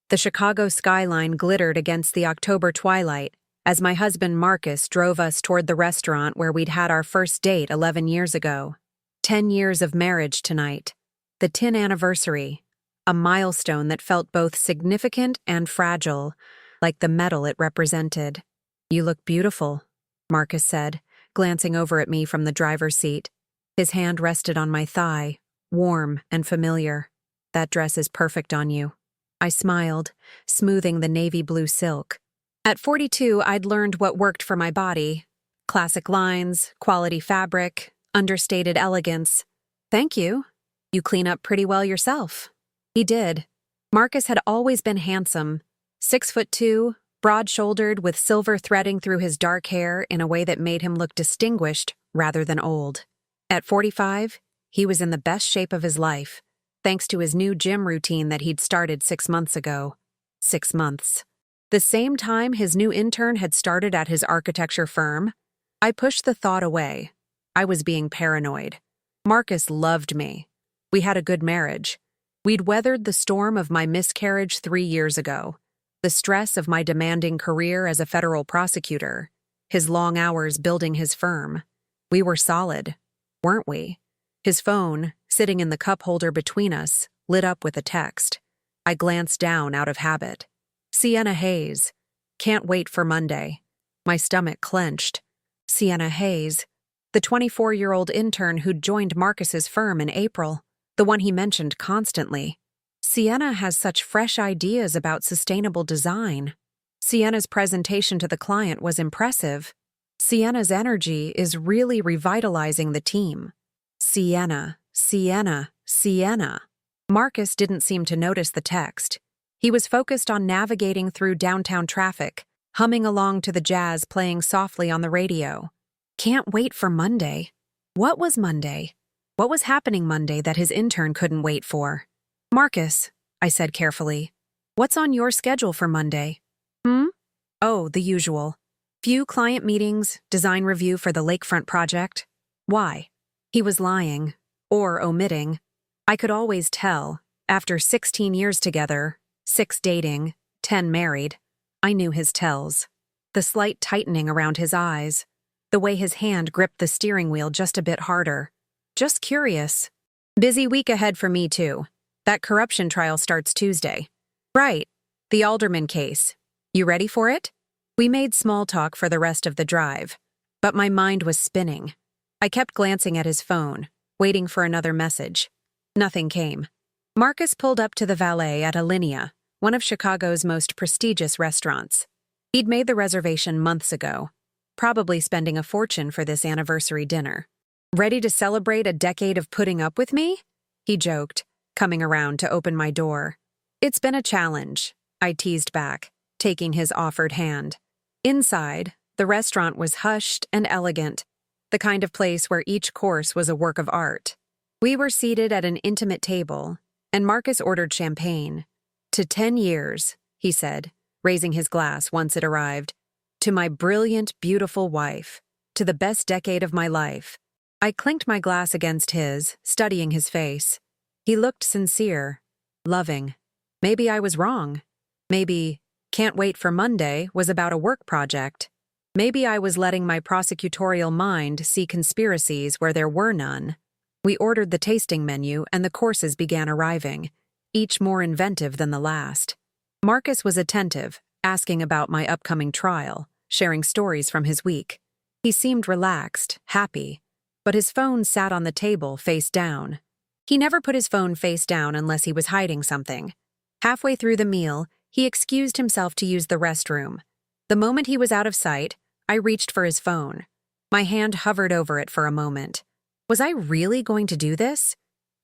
The Chicago skyline glittered against the October twilight as my husband Marcus drove us toward the restaurant where we'd had our first date 11 years ago. 10 years of marriage tonight. The 10th anniversary. A milestone that felt both significant and fragile, like the metal it represented. "You look beautiful," Marcus said, glancing over at me from the driver's seat. His hand rested on my thigh, warm and familiar. "That dress is perfect on you." I smiled, smoothing the navy blue silk. At 42, I'd learned what worked for my body. Classic lines, quality fabric, understated elegance. "Thank you. You clean up pretty well yourself." He did. Marcus had always been handsome. 6'2", broad-shouldered with silver threading through his dark hair in a way that made him look distinguished rather than old. At 45, he was in the best shape of his life, thanks to his new gym routine that he'd started 6 months ago. 6 months. The same time his new intern had started at his architecture firm. I pushed the thought away. I was being paranoid. Marcus loved me. We had a good marriage. We'd weathered the storm of my miscarriage 3 years ago, the stress of my demanding career as a federal prosecutor, his long hours building his firm. We were solid, weren't we? His phone, sitting in the cup holder between us, lit up with a text. I glanced down out of habit. "Sienna Hayes. Can't wait for Monday." My stomach clenched. Sienna Hayes, the 24-year-old intern who'd joined Marcus's firm in April, the one he mentioned constantly. Sienna has such fresh ideas about sustainable design. Sienna's presentation to the client was impressive. Sienna's energy is really revitalizing the team. Sienna, Sienna, Sienna. Marcus didn't seem to notice the text. He was focused on navigating through downtown traffic, humming along to the jazz playing softly on the radio. Can't wait for Monday. What was Monday? What was happening Monday that his intern couldn't wait for? "Marcus," I said carefully, "what's on your schedule for Monday?" "Oh, the usual. Few client meetings, design review for the lakefront project." "Why?" He was lying, or omitting. I could always tell, after 16 years together, 6 dating, 10 married. I knew his tells. The slight tightening around his eyes, the way his hand gripped the steering wheel just a bit harder. "Just curious." "Busy week ahead for me, too. That corruption trial starts Tuesday." "Right. The Alderman case. You ready for it?" We made small talk for the rest of the drive, but my mind was spinning. I kept glancing at his phone, waiting for another message. Nothing came. Marcus pulled up to the valet at Alinea, one of Chicago's most prestigious restaurants. He'd made the reservation months ago, probably spending a fortune for this anniversary dinner. "Ready to celebrate a decade of putting up with me?" he joked, coming around to open my door. "It's been a challenge," I teased back, taking his offered hand. Inside, the restaurant was hushed and elegant, the kind of place where each course was a work of art. We were seated at an intimate table, and Marcus ordered champagne. "To 10 years," he said, raising his glass once it arrived. "To my brilliant, beautiful wife. To the best decade of my life." I clinked my glass against his, studying his face. He looked sincere, loving. Maybe I was wrong. Maybe "Can't wait for Monday" was about a work project. Maybe I was letting my prosecutorial mind see conspiracies where there were none. We ordered the tasting menu and the courses began arriving, each more inventive than the last. Marcus was attentive, asking about my upcoming trial, sharing stories from his week. He seemed relaxed, happy, but his phone sat on the table face down. He never put his phone face down unless he was hiding something. Halfway through the meal, he excused himself to use the restroom. The moment he was out of sight, I reached for his phone. My hand hovered over it for a moment. Was I really going to do this?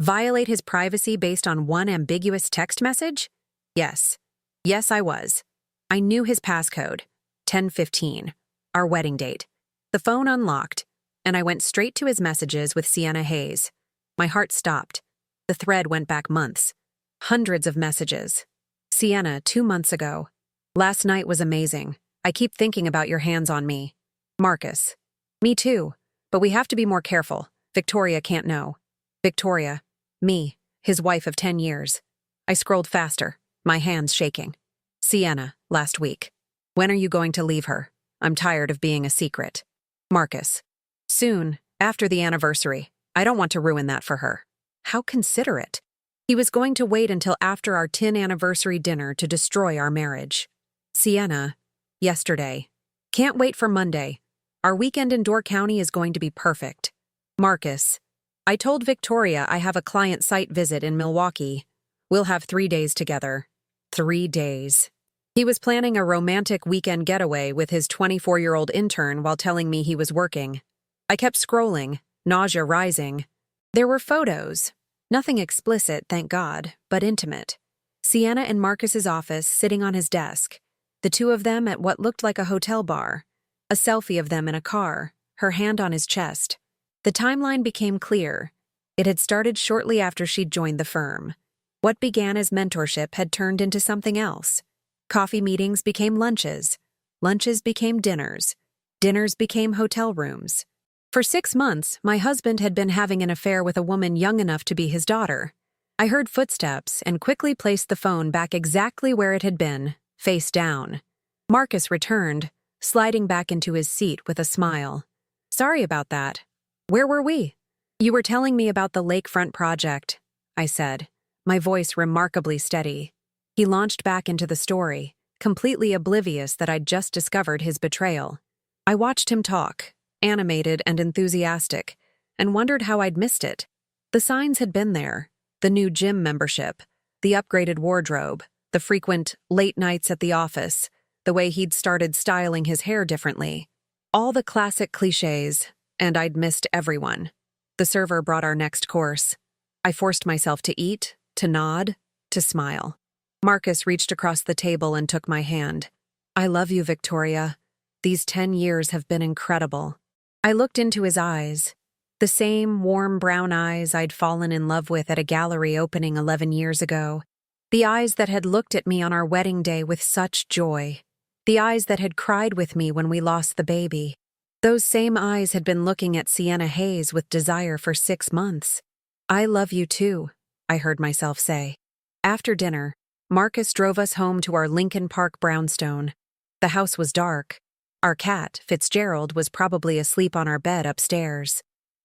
Violate his privacy based on one ambiguous text message? Yes. Yes, I was. I knew his passcode. 10:15. Our wedding date. The phone unlocked, and I went straight to his messages with Sienna Hayes. My heart stopped. The thread went back months. Hundreds of messages. "Sienna, 2 months ago. Last night was amazing. I keep thinking about your hands on me." Marcus. "Me too, but we have to be more careful. Victoria can't know." Victoria. Me, his wife of 10 years. I scrolled faster. my hands shaking. Sienna, last week. When are you going to leave her? I'm tired of being a secret. Marcus. Soon, after the anniversary. I don't want to ruin that for her. How considerate. He was going to wait until after our 10th anniversary dinner to destroy our marriage. Sienna. Yesterday. Can't wait for Monday. Our weekend in Door County is going to be perfect. Marcus. I told Victoria I have a client site visit in Milwaukee. We'll have 3 days together. 3 days. He was planning a romantic weekend getaway with his 24-year-old intern while telling me he was working. I kept scrolling, nausea rising. There were photos. Nothing explicit, thank God, but intimate. Sienna in Marcus's office, sitting on his desk. The two of them at what looked like a hotel bar. A selfie of them in a car, her hand on his chest. The timeline became clear. It had started shortly after she'd joined the firm. What began as mentorship had turned into something else. Coffee meetings became lunches. Lunches became dinners. Dinners became hotel rooms. For 6 months, my husband had been having an affair with a woman young enough to be his daughter. I heard footsteps and quickly placed the phone back exactly where it had been, face down. Marcus returned, sliding back into his seat with a smile. Sorry about that. Where were we? You were telling me about the lakefront project, I said, my voice remarkably steady. He launched back into the story, completely oblivious that I'd just discovered his betrayal. I watched him talk, animated and enthusiastic, and wondered how I'd missed it. The signs had been there. The new gym membership, the upgraded wardrobe, the frequent late nights at the office, the way he'd started styling his hair differently. All the classic cliches, and I'd missed everyone. The server brought our next course. I forced myself to eat, to nod, to smile. Marcus reached across the table and took my hand. I love you, Victoria. These 10 years have been incredible. I looked into his eyes. The same warm brown eyes I'd fallen in love with at a gallery opening 11 years ago. The eyes that had looked at me on our wedding day with such joy. The eyes that had cried with me when we lost the baby. Those same eyes had been looking at Sienna Hayes with desire for 6 months. I love you too, I heard myself say. After dinner, Marcus drove us home to our Lincoln Park brownstone. The house was dark. Our cat, Fitzgerald, was probably asleep on our bed upstairs.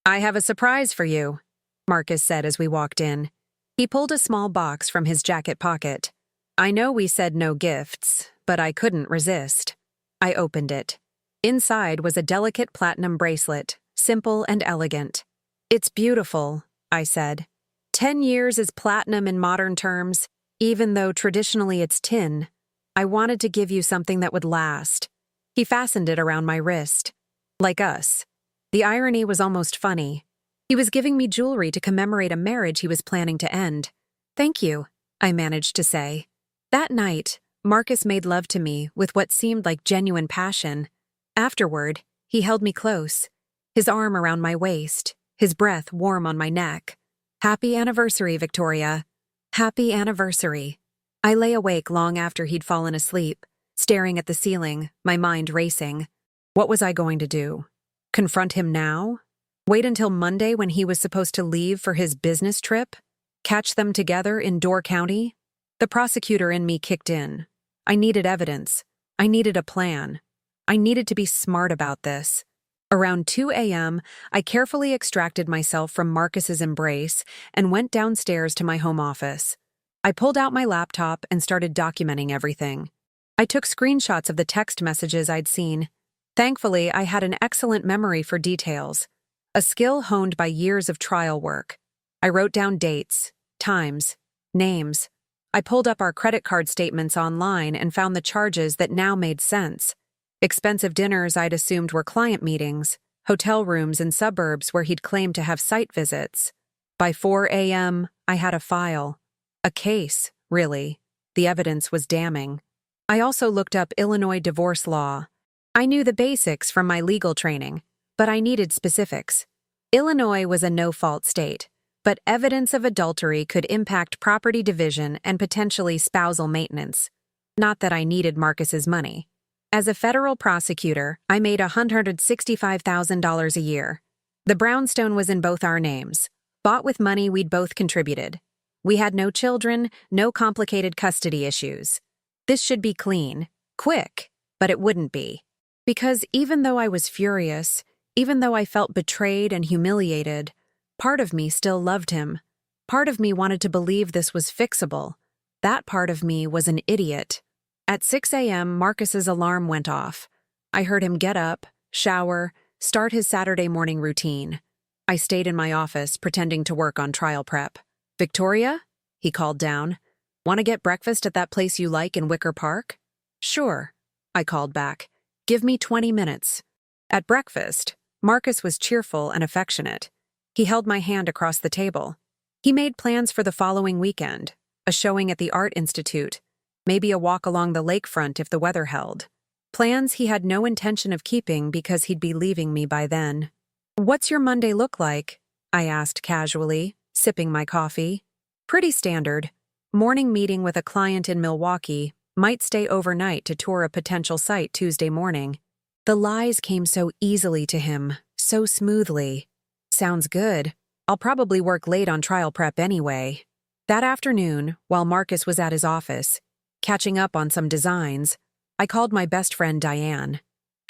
I have a surprise for you, Marcus said as we walked in. He pulled a small box from his jacket pocket. I know we said no gifts, but I couldn't resist. I opened it. Inside was a delicate platinum bracelet, simple and elegant. It's beautiful, I said. 10 years is platinum in modern terms, even though traditionally it's tin. I wanted to give you something that would last. He fastened it around my wrist. Like us. The irony was almost funny. He was giving me jewelry to commemorate a marriage he was planning to end. Thank you, I managed to say. That night, Marcus made love to me with what seemed like genuine passion. Afterward, he held me close, his arm around my waist, his breath warm on my neck. Happy anniversary, Victoria. Happy anniversary. I lay awake long after he'd fallen asleep, staring at the ceiling, my mind racing. What was I going to do? Confront him now? Wait until Monday when he was supposed to leave for his business trip? Catch them together in Door County? The prosecutor in me kicked in. I needed evidence. I needed a plan. I needed to be smart about this. Around 2 a.m., I carefully extracted myself from Marcus's embrace and went downstairs to my home office. I pulled out my laptop and started documenting everything. I took screenshots of the text messages I'd seen. Thankfully, I had an excellent memory for details, a skill honed by years of trial work. I wrote down dates, times, names. I pulled up our credit card statements online and found the charges that now made sense. Expensive dinners I'd assumed were client meetings, hotel rooms in suburbs where he'd claimed to have site visits. By 4 a.m., I had a file. A case, really. The evidence was damning. I also looked up Illinois divorce law. I knew the basics from my legal training, but I needed specifics. Illinois was a no-fault state, but evidence of adultery could impact property division and potentially spousal maintenance. Not that I needed Marcus's money. As a federal prosecutor, I made $165,000 a year. The brownstone was in both our names, bought with money we'd both contributed. We had no children, no complicated custody issues. This should be clean, quick, but it wouldn't be. Because even though I was furious, even though I felt betrayed and humiliated, part of me still loved him. Part of me wanted to believe this was fixable. That part of me was an idiot. At 6 a.m., Marcus's alarm went off. I heard him get up, shower, start his Saturday morning routine. I stayed in my office, pretending to work on trial prep. "Victoria?" he called down. "Want to get breakfast at that place you like in Wicker Park?" "Sure," I called back. "Give me 20 minutes. At breakfast, Marcus was cheerful and affectionate. He held my hand across the table. He made plans for the following weekend, a showing at the Art Institute, maybe a walk along the lakefront if the weather held. Plans he had no intention of keeping because he'd be leaving me by then. "What's your Monday look like?" I asked casually, sipping my coffee. "Pretty standard. Morning meeting with a client in Milwaukee, might stay overnight to tour a potential site Tuesday morning." The lies came so easily to him, so smoothly. "Sounds good. I'll probably work late on trial prep anyway." That afternoon, while Marcus was at his office, catching up on some designs, I called my best friend Diane.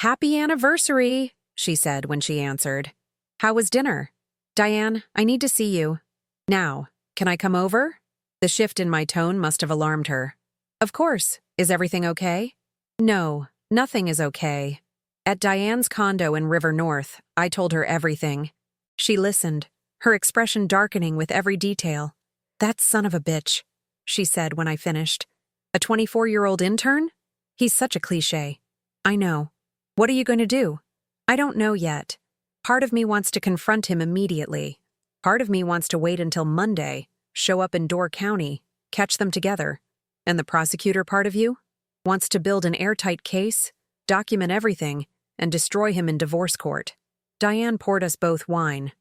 "Happy anniversary," she said when she answered. "How was dinner?" "Diane, I need to see you." "Now, can I come over?" The shift in my tone must have alarmed her. "Of course. Is everything okay?" "No, nothing is okay." At Diane's condo in River North, I told her everything. She listened, her expression darkening with every detail. "That son of a bitch," she said when I finished. "A 24-year-old intern? He's such a cliché." "I know. What are you going to do?" "I don't know yet. Part of me wants to confront him immediately. Part of me wants to wait until Monday, show up in Door County, catch them together. And the prosecutor part of you wants to build an airtight case, document everything, and destroy him in divorce court." Diane poured us both wine.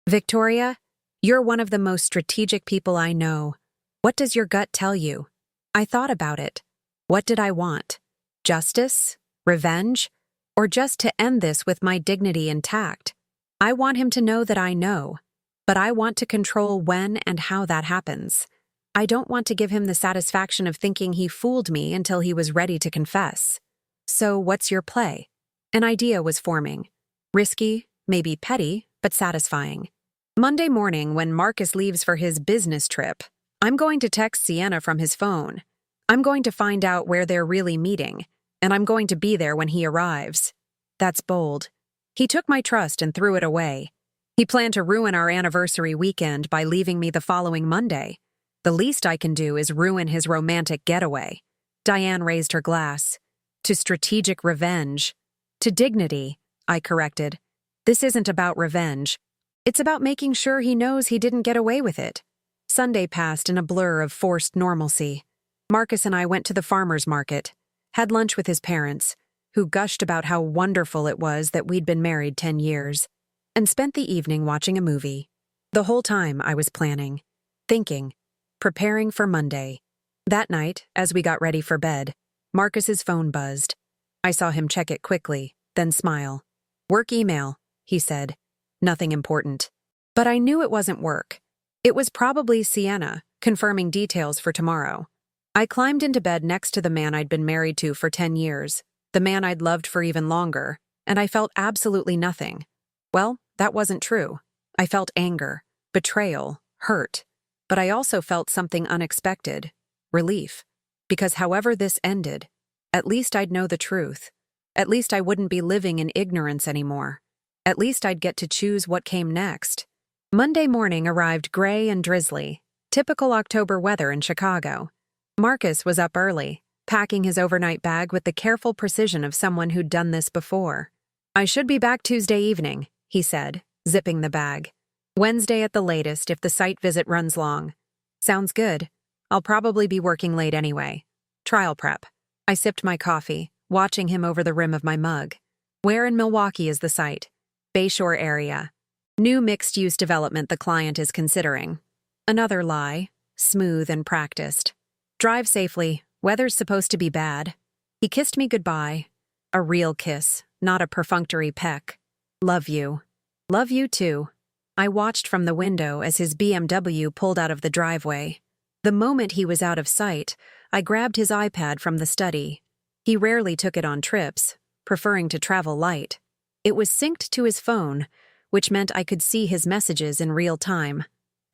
"Victoria, you're one of the most strategic people I know. What does your gut tell you?" I thought about it. What did I want? Justice? Revenge? Or just to end this with my dignity intact? I want him to know that I know, but I want to control when and how that happens. I don't want to give him the satisfaction of thinking he fooled me until he was ready to confess. "So what's your play?" An idea was forming. Risky, maybe petty, but satisfying. Monday morning, when Marcus leaves for his business trip, I'm going to text Sienna from his phone. I'm going to find out where they're really meeting, and I'm going to be there when he arrives. That's bold. He took my trust and threw it away. He planned to ruin our anniversary weekend by leaving me the following Monday. The least I can do is ruin his romantic getaway. Diane raised her glass. "To strategic revenge." "To dignity," I corrected. "This isn't about revenge. It's about making sure he knows he didn't get away with it." Sunday passed in a blur of forced normalcy. Marcus and I went to the farmer's market, had lunch with his parents, who gushed about how wonderful it was that we'd been married 10 years, and spent the evening watching a movie. The whole time I was planning, thinking, preparing for Monday. That night, as we got ready for bed, Marcus's phone buzzed. I saw him check it quickly, then smile. "Work email," he said. "Nothing important." But I knew it wasn't work. It was probably Sienna, confirming details for tomorrow. I climbed into bed next to the man I'd been married to for 10 years, the man I'd loved for even longer, and I felt absolutely nothing. Well, that wasn't true. I felt anger, betrayal, hurt. But I also felt something unexpected, relief. Because however this ended, at least I'd know the truth. At least I wouldn't be living in ignorance anymore. At least I'd get to choose what came next. Monday morning arrived gray and drizzly, typical October weather in Chicago. Marcus was up early, packing his overnight bag with the careful precision of someone who'd done this before. "I should be back Tuesday evening," he said, zipping the bag. "Wednesday at the latest if the site visit runs long." "Sounds good. I'll probably be working late anyway." Trial prep. I sipped my coffee, watching him over the rim of my mug. "Where in Milwaukee is the site?" "Bayshore area. New mixed-use development the client is considering." Another lie, smooth and practiced. "Drive safely. Weather's supposed to be bad." He kissed me goodbye. A real kiss, not a perfunctory peck. "Love you." "Love you too." I watched from the window as his BMW pulled out of the driveway. The moment he was out of sight, I grabbed his iPad from the study. He rarely took it on trips, preferring to travel light. It was synced to his phone, which meant I could see his messages in real time.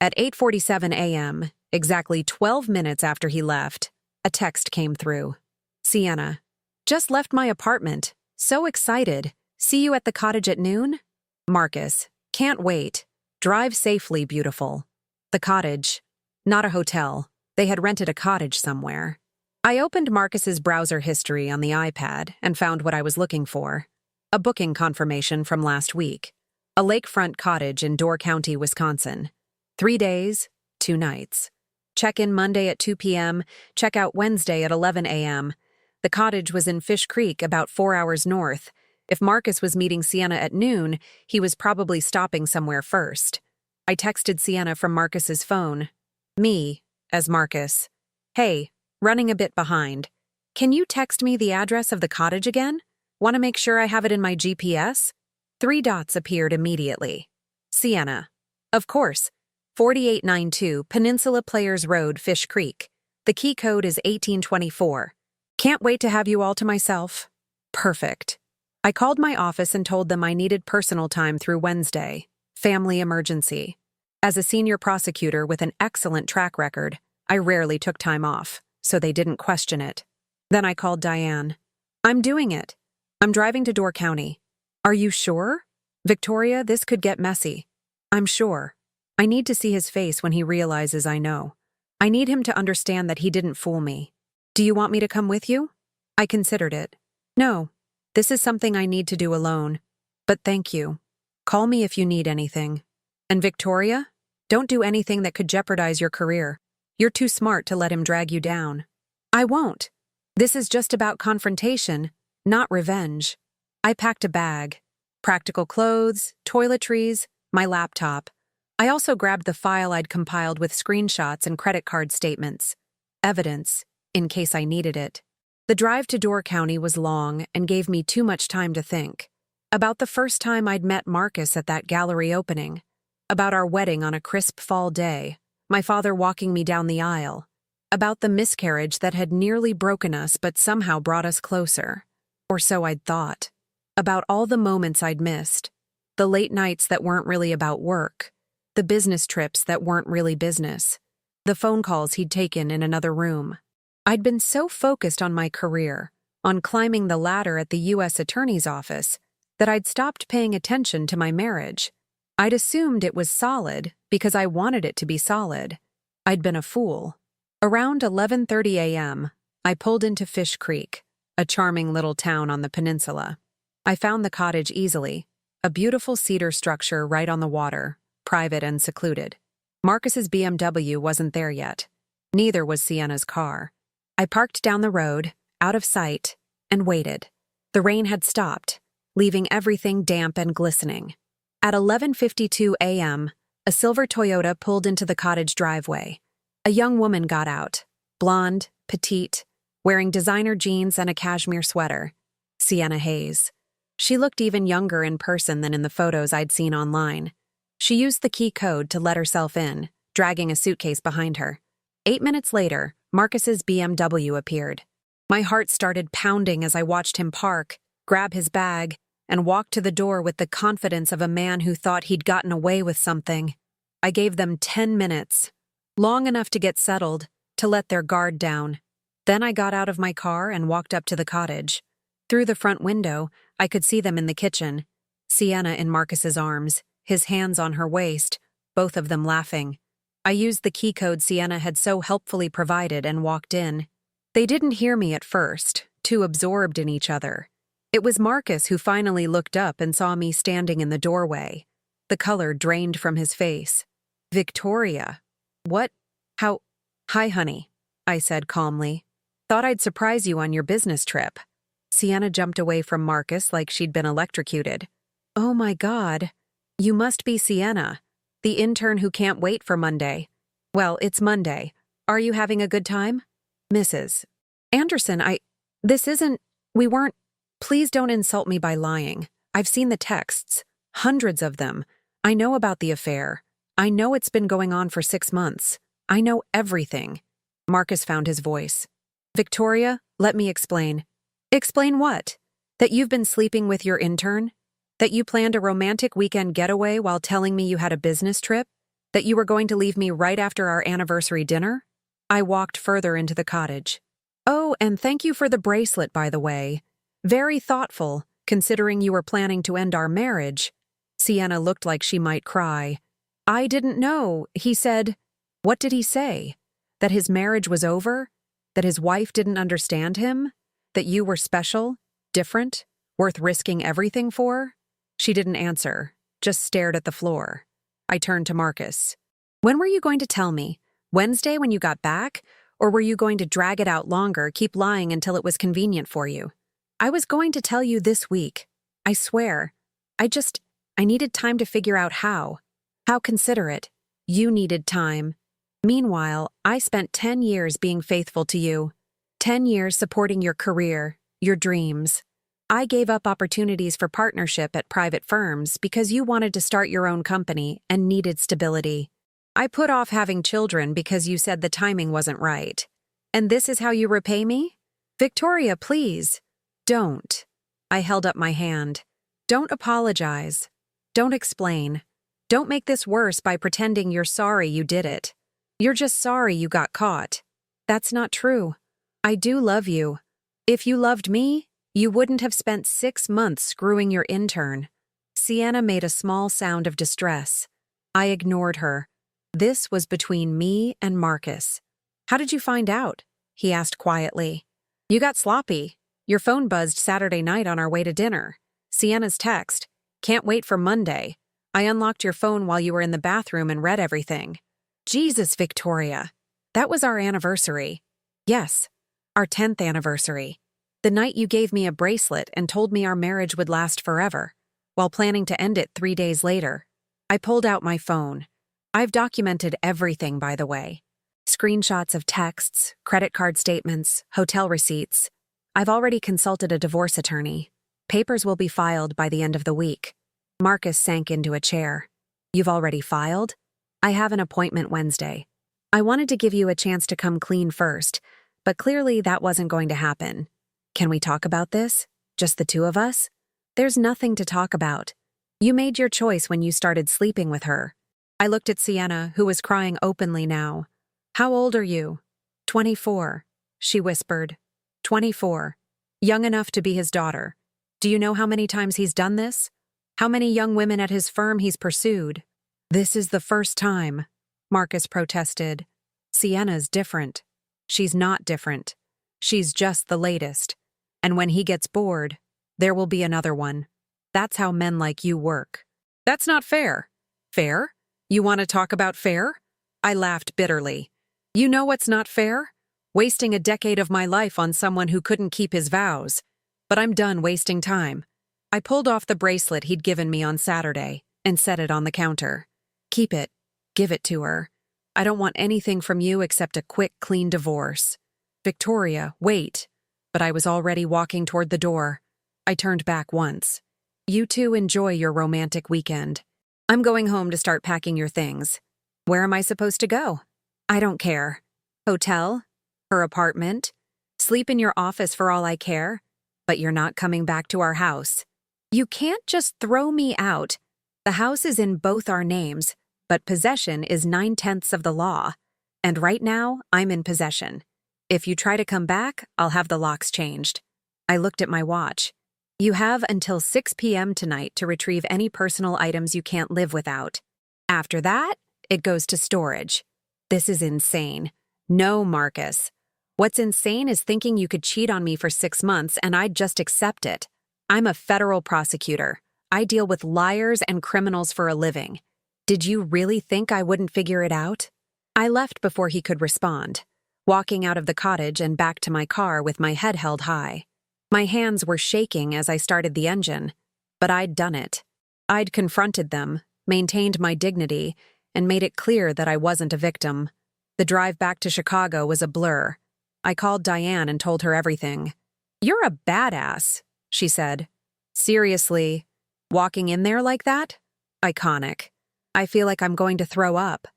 At 8:47 a.m., exactly 12 minutes after he left, a text came through. Sienna, just left my apartment. So excited. See you at the cottage at noon? Marcus, can't wait. Drive safely, beautiful. The cottage. Not a hotel. They had rented a cottage somewhere. I opened Marcus's browser history on the iPad and found what I was looking for. A booking confirmation from last week. A lakefront cottage in Door County, Wisconsin. 3 days, 2 nights. Check-in Monday at 2 p.m., check-out Wednesday at 11 a.m. The cottage was in Fish Creek, about 4 hours north. If Marcus was meeting Sienna at noon, he was probably stopping somewhere first. I texted Sienna from Marcus's phone. Me, as Marcus. Hey, running a bit behind. Can you text me the address of the cottage again? Want to make sure I have it in my GPS? 3 dots appeared immediately. Sienna. Of course. 4892 Peninsula Players Road, Fish Creek. The key code is 1824. Can't wait to have you all to myself. Perfect. I called my office and told them I needed personal time through Wednesday. Family emergency. As a senior prosecutor with an excellent track record, I rarely took time off, so they didn't question it. Then I called Diane. I'm doing it. I'm driving to Door County. Are you sure? Victoria, this could get messy. I'm sure. I need to see his face when he realizes I know. I need him to understand that he didn't fool me. Do you want me to come with you? I considered it. No, this is something I need to do alone. But thank you. Call me if you need anything. And Victoria, don't do anything that could jeopardize your career. You're too smart to let him drag you down. I won't. This is just about confrontation, not revenge. I packed a bag. Practical clothes, toiletries, my laptop. I also grabbed the file I'd compiled with screenshots and credit card statements. Evidence, in case I needed it. The drive to Door County was long and gave me too much time to think. About the first time I'd met Marcus at that gallery opening. About our wedding on a crisp fall day. My father walking me down the aisle. About the miscarriage that had nearly broken us but somehow brought us closer. Or so I'd thought. About all the moments I'd missed. The late nights that weren't really about work. The business trips that weren't really business. The phone calls he'd taken in another room. I'd been so focused on my career, on climbing the ladder at the U.S. Attorney's office, that I'd stopped paying attention to my marriage. I'd assumed it was solid because I wanted it to be solid. I'd been a fool. Around 11:30 a.m., I pulled into Fish Creek, a charming little town on the peninsula. I found the cottage easily, a beautiful cedar structure right on the water, private and secluded. Marcus's BMW wasn't there yet. Neither was Sienna's car. I parked down the road, out of sight, and waited. The rain had stopped, leaving everything damp and glistening. At 11:52 a.m., a silver Toyota pulled into the cottage driveway. A young woman got out, blonde, petite, wearing designer jeans and a cashmere sweater. Sienna Hayes. She looked even younger in person than in the photos I'd seen online. She used the key code to let herself in, dragging a suitcase behind her. 8 minutes later, Marcus's BMW appeared. My heart started pounding as I watched him park, grab his bag, and walk to the door with the confidence of a man who thought he'd gotten away with something. I gave them 10 minutes, long enough to get settled, to let their guard down. Then I got out of my car and walked up to the cottage. Through the front window, I could see them in the kitchen. Sienna in Marcus's arms, his hands on her waist, both of them laughing. I used the key code Sienna had so helpfully provided and walked in. They didn't hear me at first, too absorbed in each other. It was Marcus who finally looked up and saw me standing in the doorway. The color drained from his face. Victoria. What? How? Hi, honey, I said calmly. Thought I'd surprise you on your business trip. Sienna jumped away from Marcus like she'd been electrocuted. Oh my God. You must be Sienna, the intern who can't wait for Monday. Well, it's Monday. Are you having a good time? Mrs. Anderson, we weren't. Please don't insult me by lying. I've seen the texts. Hundreds of them. I know about the affair. I know it's been going on for 6 months. I know everything. Marcus found his voice. Victoria, let me explain. Explain what? That you've been sleeping with your intern? That you planned a romantic weekend getaway while telling me you had a business trip? That you were going to leave me right after our anniversary dinner? I walked further into the cottage. Oh, and thank you for the bracelet, by the way. Very thoughtful, considering you were planning to end our marriage. Sienna looked like she might cry. I didn't know. He said, what did he say? That his marriage was over? That his wife didn't understand him? That you were special, different, worth risking everything for? She didn't answer, just stared at the floor. I turned to Marcus. When were you going to tell me? Wednesday when you got back? Or were you going to drag it out longer, keep lying until it was convenient for you? I was going to tell you this week. I swear. I needed time to figure out how. How considerate. You needed time. Meanwhile, I spent 10 years being faithful to you. 10 years supporting your career, your dreams. I gave up opportunities for partnership at private firms because you wanted to start your own company and needed stability. I put off having children because you said the timing wasn't right. And this is how you repay me? Victoria, please. Don't. I held up my hand. Don't apologize. Don't explain. Don't make this worse by pretending you're sorry you did it. You're just sorry you got caught. That's not true. I do love you. If you loved me, you wouldn't have spent 6 months screwing your intern. Sienna made a small sound of distress. I ignored her. This was between me and Marcus. How did you find out? He asked quietly. You got sloppy. Your phone buzzed Saturday night on our way to dinner. Sienna's text. Can't wait for Monday. I unlocked your phone while you were in the bathroom and read everything. Jesus, Victoria. That was our anniversary. Yes, our 10th anniversary. The night you gave me a bracelet and told me our marriage would last forever, while planning to end it 3 days later. I pulled out my phone. I've documented everything, by the way. Screenshots of texts, credit card statements, hotel receipts. I've already consulted a divorce attorney. Papers will be filed by the end of the week. Marcus sank into a chair. You've already filed? I have an appointment Wednesday. I wanted to give you a chance to come clean first, but clearly that wasn't going to happen. Can we talk about this? Just the two of us? There's nothing to talk about. You made your choice when you started sleeping with her. I looked at Sienna, who was crying openly now. How old are you? 24, she whispered. 24. Young enough to be his daughter. Do you know how many times he's done this? How many young women at his firm he's pursued? This is the first time, Marcus protested. Sienna's different. She's not different. She's just the latest. And when he gets bored, there will be another one. That's how men like you work. That's not fair. Fair? You want to talk about fair? I laughed bitterly. You know what's not fair? Wasting a decade of my life on someone who couldn't keep his vows. But I'm done wasting time. I pulled off the bracelet he'd given me on Saturday and set it on the counter. Keep it. Give it to her. I don't want anything from you except a quick, clean divorce. Victoria, wait. But I was already walking toward the door. I turned back once. You two enjoy your romantic weekend. I'm going home to start packing your things. Where am I supposed to go? I don't care. Hotel? Her apartment? Sleep in your office for all I care? But you're not coming back to our house. You can't just throw me out. The house is in both our names, but possession is 9/10 of the law. And right now, I'm in possession. If you try to come back, I'll have the locks changed. I looked at my watch. You have until 6 p.m. tonight to retrieve any personal items you can't live without. After that, it goes to storage. This is insane. No, Marcus. What's insane is thinking you could cheat on me for 6 months and I'd just accept it. I'm a federal prosecutor. I deal with liars and criminals for a living. Did you really think I wouldn't figure it out? I left before he could respond, walking out of the cottage and back to my car with my head held high. My hands were shaking as I started the engine, but I'd done it. I'd confronted them, maintained my dignity, and made it clear that I wasn't a victim. The drive back to Chicago was a blur. I called Diane and told her everything. You're a badass, she said. Seriously, walking in there like that? Iconic. I feel like I'm going to throw up.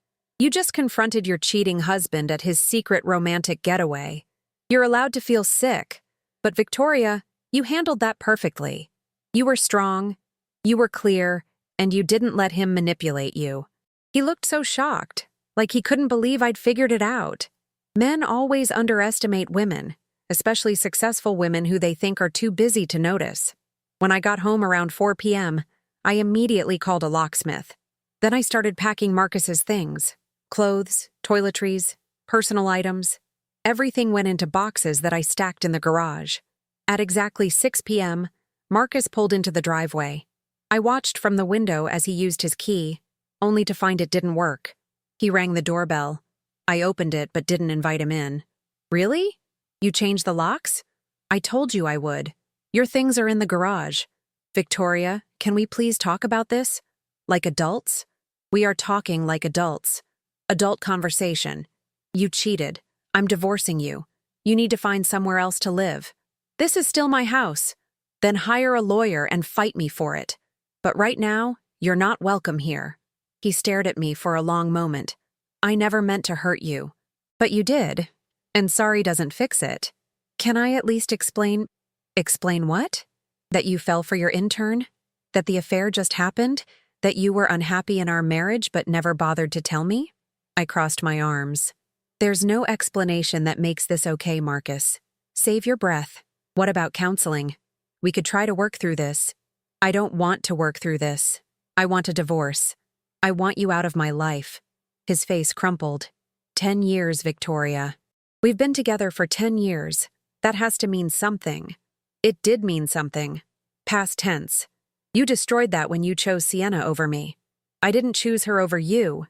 You just confronted your cheating husband at his secret romantic getaway. You're allowed to feel sick, but Victoria, you handled that perfectly. You were strong, you were clear, and you didn't let him manipulate you. He looked so shocked, like he couldn't believe I'd figured it out. Men always underestimate women, especially successful women who they think are too busy to notice. When I got home around 4 p.m., I immediately called a locksmith. Then I started packing Marcus's things. Clothes, toiletries, personal items. Everything went into boxes that I stacked in the garage. At exactly 6 p.m., Marcus pulled into the driveway. I watched from the window as he used his key, only to find it didn't work. He rang the doorbell. I opened it but didn't invite him in. Really? You changed the locks? I told you I would. Your things are in the garage. Victoria, can we please talk about this? Like adults? We are talking like adults. Adult conversation. You cheated. I'm divorcing you. You need to find somewhere else to live. This is still my house. Then hire a lawyer and fight me for it. But right now, you're not welcome here. He stared at me for a long moment. I never meant to hurt you. But you did. And sorry doesn't fix it. Can I at least explain? Explain what? That you fell for your intern? That the affair just happened? That you were unhappy in our marriage but never bothered to tell me? I crossed my arms. There's no explanation that makes this okay, Marcus. Save your breath. What about counseling? We could try to work through this. I don't want to work through this. I want a divorce. I want you out of my life. His face crumpled. 10 years, Victoria. We've been together for 10 years. That has to mean something. It did mean something. Past tense. You destroyed that when you chose Sienna over me. I didn't choose her over you.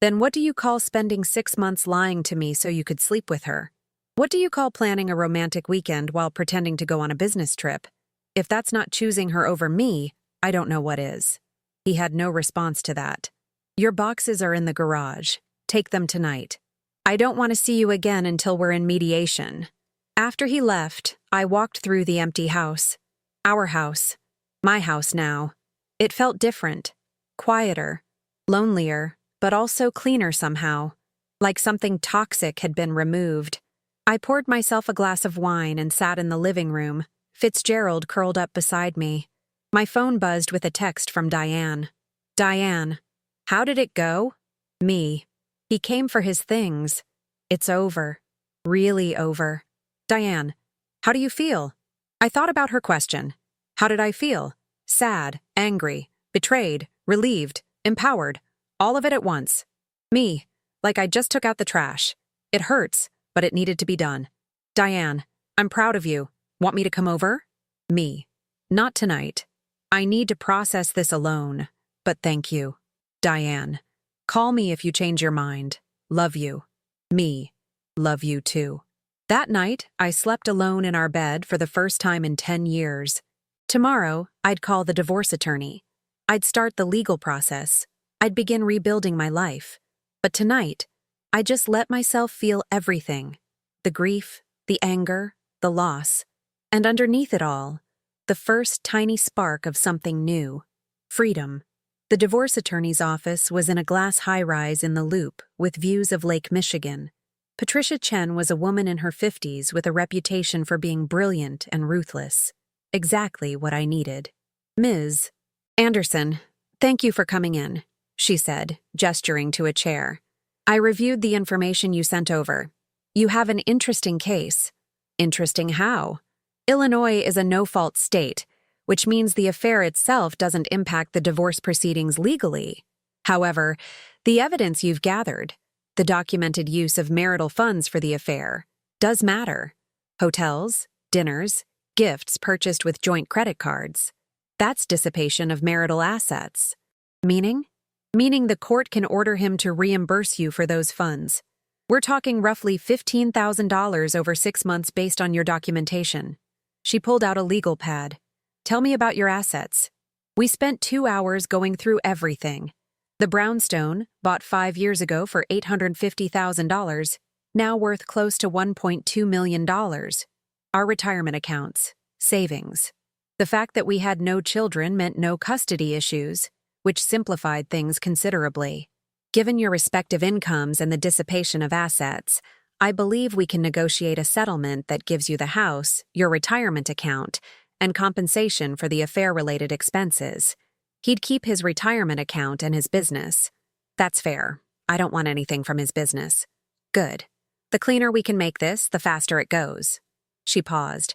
Then what do you call spending 6 months lying to me so you could sleep with her? What do you call planning a romantic weekend while pretending to go on a business trip? If that's not choosing her over me, I don't know what is. He had no response to that. Your boxes are in the garage. Take them tonight. I don't want to see you again until we're in mediation. After he left, I walked through the empty house. Our house. My house now. It felt different. Quieter. Lonelier, but also cleaner somehow. Like something toxic had been removed. I poured myself a glass of wine and sat in the living room. Fitzgerald curled up beside me. My phone buzzed with a text from Diane. Diane. How did it go? Me. He came for his things. It's over. Really over. Diane. How do you feel? I thought about her question. How did I feel? Sad, angry, betrayed, relieved, empowered. All of it at once. Me. Like I just took out the trash. It hurts, but it needed to be done. Diane. I'm proud of you. Want me to come over? Me. Not tonight. I need to process this alone, but thank you. Diane. Call me if you change your mind. Love you. Me. Love you too. That night, I slept alone in our bed for the first time in 10 years. Tomorrow, I'd call the divorce attorney. I'd start the legal process. I'd begin rebuilding my life. But tonight, I just let myself feel everything. The grief, the anger, the loss. And underneath it all, the first tiny spark of something new. Freedom. The divorce attorney's office was in a glass high-rise in the Loop with views of Lake Michigan. Patricia Chen was a woman in her 50s with a reputation for being brilliant and ruthless. Exactly what I needed. Ms. Anderson, thank you for coming in, she said, gesturing to a chair. I reviewed the information you sent over. You have an interesting case. Interesting how? Illinois is a no-fault state, which means the affair itself doesn't impact the divorce proceedings legally. However, the evidence you've gathered, the documented use of marital funds for the affair, does matter. Hotels, dinners, gifts purchased with joint credit cards. That's dissipation of marital assets. Meaning? Meaning the court can order him to reimburse you for those funds. We're talking roughly $15,000 over 6 months based on your documentation. She pulled out a legal pad. Tell me about your assets. We spent 2 hours going through everything. The brownstone, bought 5 years ago for $850,000, now worth close to $1.2 million. Our retirement accounts, savings. The fact that we had no children meant no custody issues, which simplified things considerably. Given your respective incomes and the dissipation of assets, I believe we can negotiate a settlement that gives you the house, your retirement account, and compensation for the affair-related expenses. He'd keep his retirement account and his business. That's fair. I don't want anything from his business. Good. The cleaner we can make this, the faster it goes. She paused.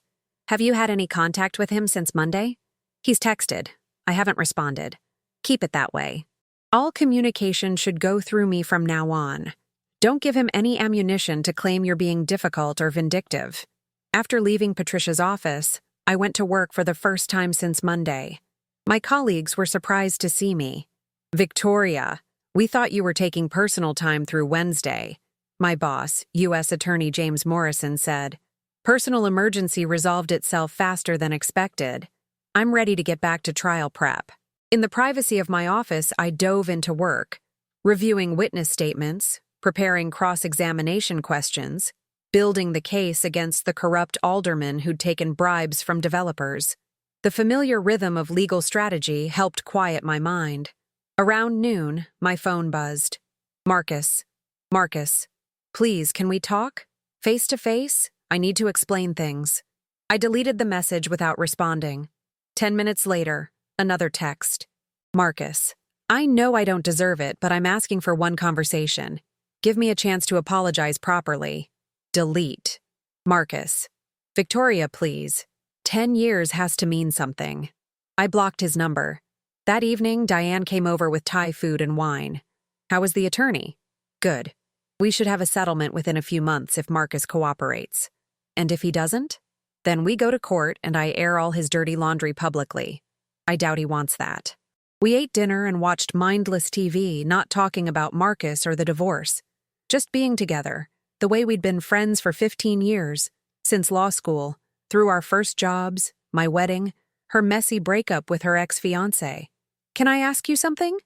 Have you had any contact with him since Monday? He's texted. I haven't responded. Keep it that way. All communication should go through me from now on. Don't give him any ammunition to claim you're being difficult or vindictive. After leaving Patricia's office, I went to work for the first time since Monday. My colleagues were surprised to see me. Victoria, we thought you were taking personal time through Wednesday. My boss, U.S. Attorney James Morrison, said. Personal emergency resolved itself faster than expected. I'm ready to get back to trial prep. In the privacy of my office, I dove into work, reviewing witness statements, preparing cross-examination questions, building the case against the corrupt alderman who'd taken bribes from developers. The familiar rhythm of legal strategy helped quiet my mind. Around noon, my phone buzzed. Marcus, please, can we talk? Face to face? I need to explain things. I deleted the message without responding. 10 minutes later, another text. Marcus, I know I don't deserve it, but I'm asking for one conversation. Give me a chance to apologize properly. Delete. Marcus. Victoria, please. 10 years has to mean something. I blocked his number. That evening, Diane came over with Thai food and wine. How was the attorney? Good. We should have a settlement within a few months if Marcus cooperates. And if he doesn't? Then we go to court and I air all his dirty laundry publicly. I doubt he wants that. We ate dinner and watched mindless TV, not talking about Marcus or the divorce. Just being together, the way we'd been friends for 15 years, since law school, through our first jobs, my wedding, her messy breakup with her ex-fiancé. Can I ask you something?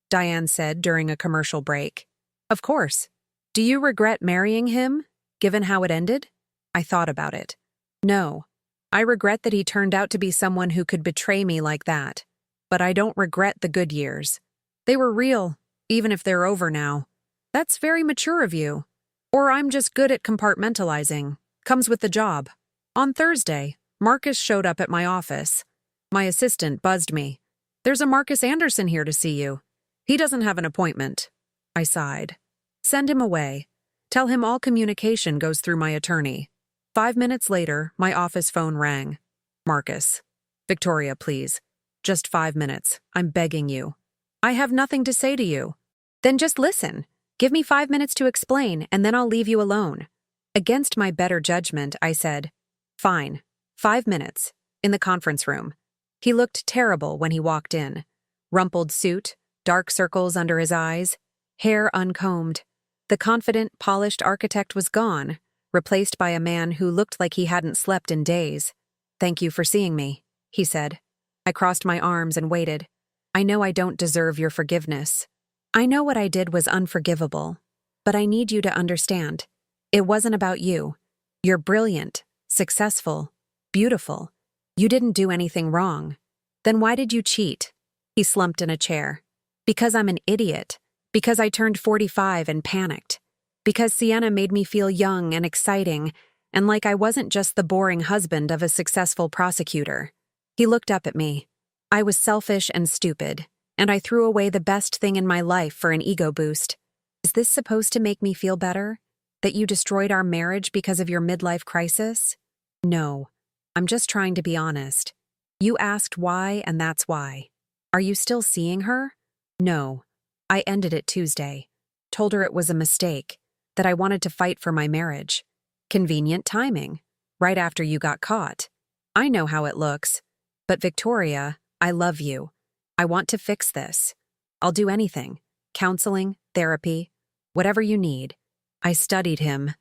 Diane said during a commercial break. Of course. Do you regret marrying him, given how it ended? I thought about it. No. I regret that he turned out to be someone who could betray me like that. But I don't regret the good years. They were real, even if they're over now. That's very mature of you. Or I'm just good at compartmentalizing. Comes with the job. On Thursday, Marcus showed up at my office. My assistant buzzed me. There's a Marcus Anderson here to see you. He doesn't have an appointment. I sighed. Send him away. Tell him all communication goes through my attorney. 5 minutes later, my office phone rang. Marcus. Victoria, please. Just 5 minutes. I'm begging you. I have nothing to say to you. Then just listen. Give me 5 minutes to explain, and then I'll leave you alone. Against my better judgment, I said, Fine. 5 minutes. In the conference room. He looked terrible when he walked in. Rumpled suit, dark circles under his eyes, hair uncombed. The confident, polished architect was gone, replaced by a man who looked like he hadn't slept in days. Thank you for seeing me, he said. I crossed my arms and waited. I know I don't deserve your forgiveness. I know what I did was unforgivable, but I need you to understand. It wasn't about you. You're brilliant, successful, beautiful. You didn't do anything wrong. Then why did you cheat? He slumped in a chair. Because I'm an idiot. Because I turned 45 and panicked. Because Sienna made me feel young and exciting, and like I wasn't just the boring husband of a successful prosecutor. He looked up at me. I was selfish and stupid, and I threw away the best thing in my life for an ego boost. Is this supposed to make me feel better? That you destroyed our marriage because of your midlife crisis? No. I'm just trying to be honest. You asked why, and that's why. Are you still seeing her? No. I ended it Tuesday. Told her it was a mistake, that I wanted to fight for my marriage. Convenient timing. Right after you got caught. I know how it looks. But Victoria, I love you. I want to fix this. I'll do anything. Counseling, therapy, whatever you need. I studied him.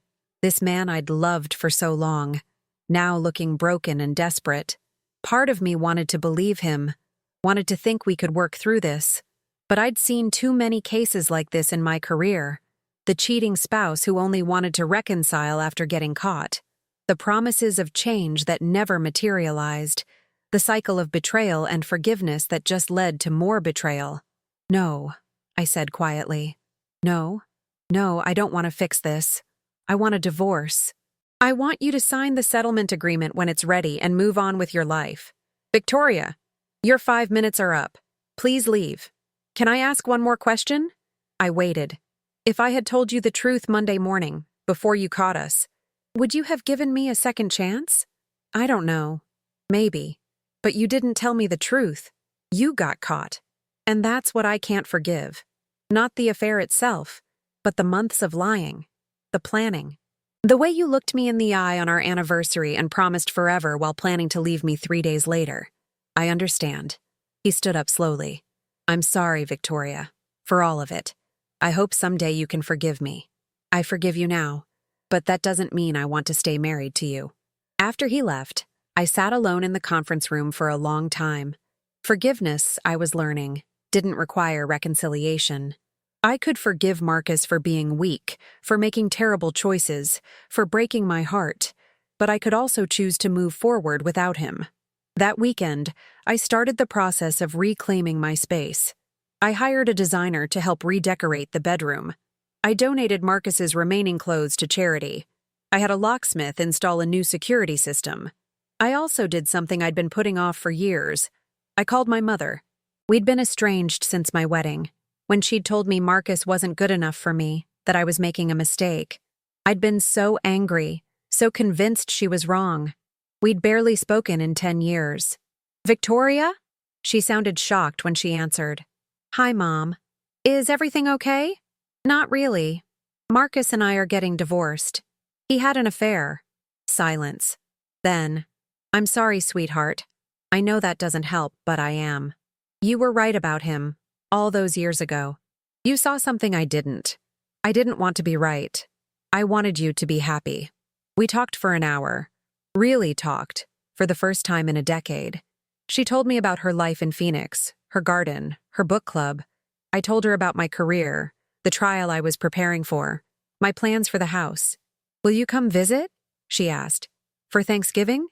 This man I'd loved for so long. Now looking broken and desperate. Part of me wanted to believe him, wanted to think we could work through this. But I'd seen too many cases like this in my career. The cheating spouse who only wanted to reconcile after getting caught. The promises of change that never materialized. The cycle of betrayal and forgiveness that just led to more betrayal. No, I said quietly. No, no, I don't want to fix this. I want a divorce. I want you to sign the settlement agreement when it's ready and move on with your life. Victoria, your 5 minutes are up. Please leave. Can I ask one more question? I waited. If I had told you the truth Monday morning, before you caught us, would you have given me a second chance? I don't know. Maybe. But you didn't tell me the truth. You got caught. And that's what I can't forgive. Not the affair itself, but the months of lying, the planning. The way you looked me in the eye on our anniversary and promised forever while planning to leave me 3 days later. I understand. He stood up slowly. I'm sorry, Victoria, for all of it. I hope someday you can forgive me. I forgive you now, but that doesn't mean I want to stay married to you. After he left, I sat alone in the conference room for a long time. Forgiveness, I was learning, didn't require reconciliation. I could forgive Marcus for being weak, for making terrible choices, for breaking my heart, but I could also choose to move forward without him. That weekend, I started the process of reclaiming my space. I hired a designer to help redecorate the bedroom. I donated Marcus's remaining clothes to charity. I had a locksmith install a new security system. I also did something I'd been putting off for years. I called my mother. We'd been estranged since my wedding, when she'd told me Marcus wasn't good enough for me, that I was making a mistake. I'd been so angry, so convinced she was wrong. We'd barely spoken in 10 years. Victoria? She sounded shocked when she answered. Hi, Mom. Is everything okay? Not really. Marcus and I are getting divorced. He had an affair. Silence. Then, I'm sorry, sweetheart. I know that doesn't help, but I am. You were right about him, all those years ago. You saw something I didn't. I didn't want to be right. I wanted you to be happy. We talked for an hour. Really talked, for the first time in a decade. She told me about her life in Phoenix, her garden, her book club. I told her about my career, the trial I was preparing for, my plans for the house. Will you come visit? She asked. For Thanksgiving?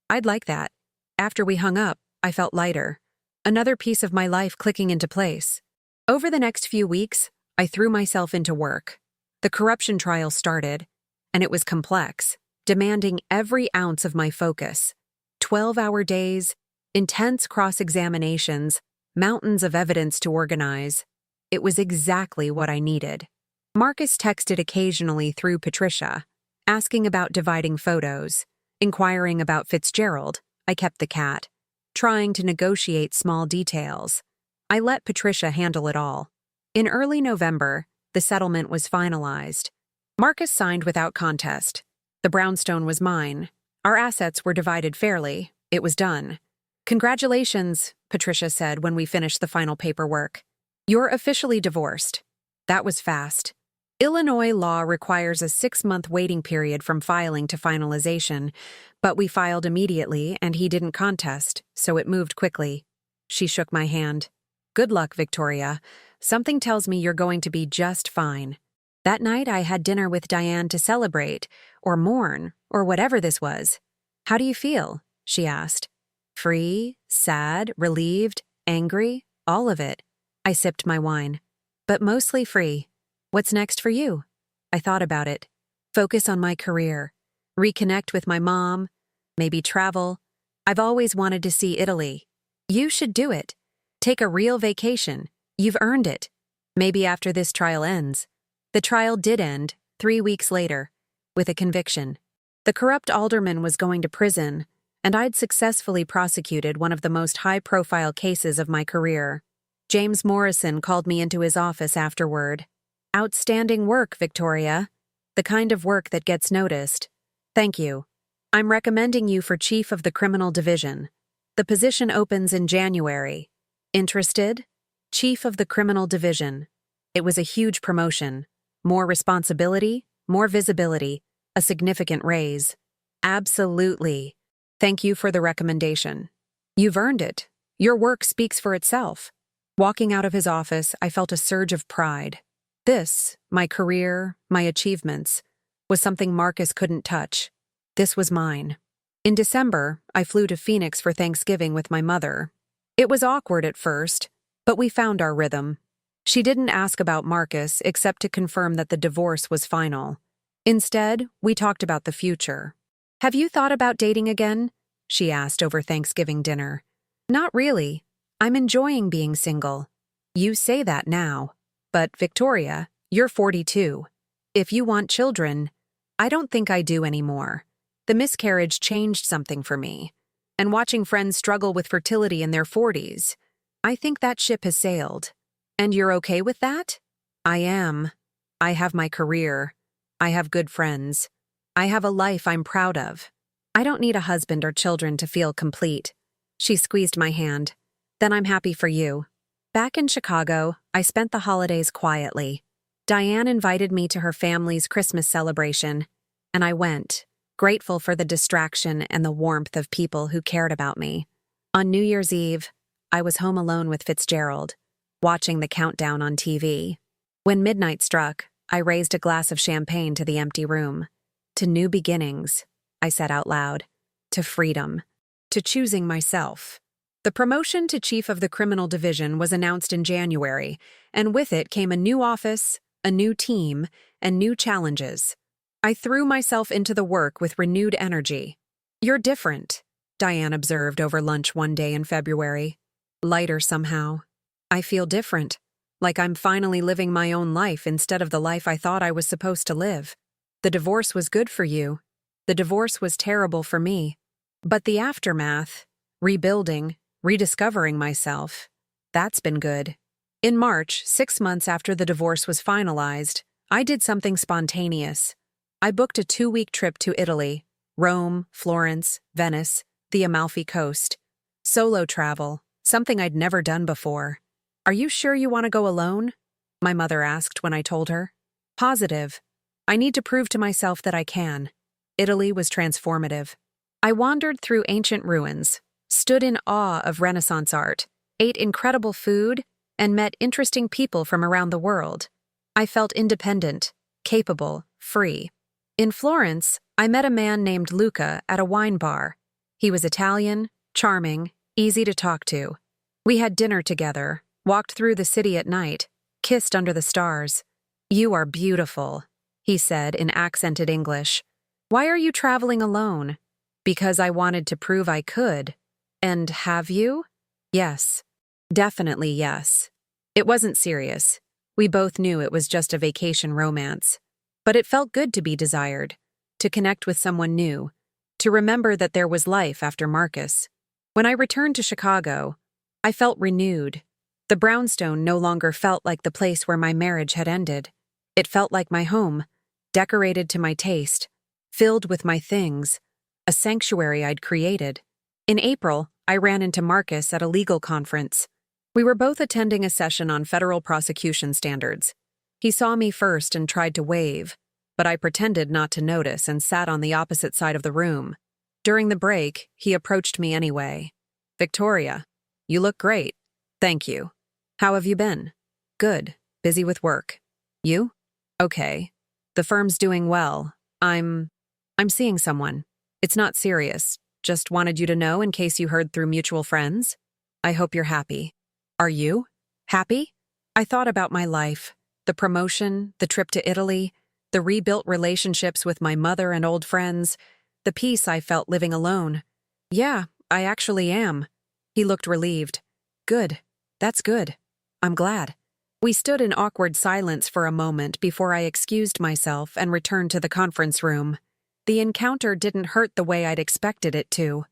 I'd like that. After we hung up, I felt lighter. Another piece of my life clicking into place. Over the next few weeks, I threw myself into work. The corruption trial started, and it was complex, demanding every ounce of my focus. 12-hour days, intense cross-examinations, mountains of evidence to organize. It was exactly what I needed. Marcus texted occasionally through Patricia, asking about dividing photos, inquiring about Fitzgerald. I kept the cat, trying to negotiate small details. I let Patricia handle it all. In early November, the settlement was finalized. Marcus signed without contest. The brownstone was mine. Our assets were divided fairly. It was done. Congratulations, Patricia said when we finished the final paperwork. You're officially divorced. That was fast. Illinois law requires a 6-month waiting period from filing to finalization, but we filed immediately and he didn't contest, so it moved quickly. She shook my hand. Good luck, Victoria. Something tells me you're going to be just fine. That night I had dinner with Diane to celebrate, or mourn, or whatever this was. How do you feel? She asked. Free, sad, relieved, angry, all of it. I sipped my wine. But mostly free. What's next for you? I thought about it. Focus on my career. Reconnect with my mom. Maybe travel. I've always wanted to see Italy. You should do it. Take a real vacation. You've earned it. Maybe after this trial ends. The trial did end, 3 weeks later, with a conviction. The corrupt alderman was going to prison, and I'd successfully prosecuted one of the most high-profile cases of my career. James Morrison called me into his office afterward. Outstanding work, Victoria. The kind of work that gets noticed. Thank you. I'm recommending you for Chief of the Criminal Division. The position opens in January. Interested? Chief of the Criminal Division. It was a huge promotion. More responsibility, more visibility, a significant raise. Absolutely. Thank you for the recommendation. You've earned it. Your work speaks for itself. Walking out of his office, I felt a surge of pride. This, my career, my achievements, was something Marcus couldn't touch. This was mine. In December, I flew to Phoenix for Thanksgiving with my mother. It was awkward at first, but we found our rhythm. She didn't ask about Marcus except to confirm that the divorce was final. Instead, we talked about the future. "Have you thought about dating again?" she asked over Thanksgiving dinner. "Not really. I'm enjoying being single." "You say that now. But, Victoria, you're 42. If you want children, I don't think I do anymore. The miscarriage changed something for me. And watching friends struggle with fertility in their 40s, I think that ship has sailed." "And you're okay with that?" "I am. I have my career. I have good friends. I have a life I'm proud of. I don't need a husband or children to feel complete." She squeezed my hand. "Then I'm happy for you." Back in Chicago, I spent the holidays quietly. Diane invited me to her family's Christmas celebration, and I went, grateful for the distraction and the warmth of people who cared about me. On New Year's Eve, I was home alone with Fitzgerald, watching the countdown on TV. When midnight struck, I raised a glass of champagne to the empty room. "To new beginnings," I said out loud. "To freedom. To choosing myself." The promotion to Chief of the Criminal Division was announced in January, and with it came a new office, a new team, and new challenges. I threw myself into the work with renewed energy. "You're different," Diane observed over lunch one day in February. "Lighter somehow. I feel different, like I'm finally living my own life instead of the life I thought I was supposed to live. The divorce was good for you. The divorce was terrible for me. But the aftermath, rebuilding, rediscovering myself, that's been good." In March, 6 months after the divorce was finalized, I did something spontaneous. I booked a 2-week trip to Italy, Rome, Florence, Venice, the Amalfi Coast. Solo travel, something I'd never done before. "Are you sure you want to go alone?" my mother asked when I told her. "Positive. I need to prove to myself that I can." Italy was transformative. I wandered through ancient ruins, stood in awe of Renaissance art, ate incredible food, and met interesting people from around the world. I felt independent, capable, free. In Florence, I met a man named Luca at a wine bar. He was Italian, charming, easy to talk to. We had dinner together, walked through the city at night, kissed under the stars. "You are beautiful," he said in accented English. "Why are you traveling alone?" "Because I wanted to prove I could." "And have you?" "Yes. Definitely yes." It wasn't serious. We both knew it was just a vacation romance. But it felt good to be desired, to connect with someone new, to remember that there was life after Marcus. When I returned to Chicago, I felt renewed. The brownstone no longer felt like the place where my marriage had ended. It felt like my home, decorated to my taste, filled with my things, a sanctuary I'd created. In April, I ran into Marcus at a legal conference. We were both attending a session on federal prosecution standards. He saw me first and tried to wave, but I pretended not to notice and sat on the opposite side of the room. During the break, he approached me anyway. "Victoria, you look great." "Thank you. How have you been?" "Good. Busy with work." "You?" "Okay. The firm's doing well. I'm seeing someone. It's not serious. Just wanted you to know in case you heard through mutual friends. I hope you're happy." "Are you? Happy?" I thought about my life, the promotion, the trip to Italy, the rebuilt relationships with my mother and old friends, the peace I felt living alone. "Yeah, I actually am." He looked relieved. "Good. That's good. I'm glad." We stood in awkward silence for a moment before I excused myself and returned to the conference room. The encounter didn't hurt the way I'd expected it to.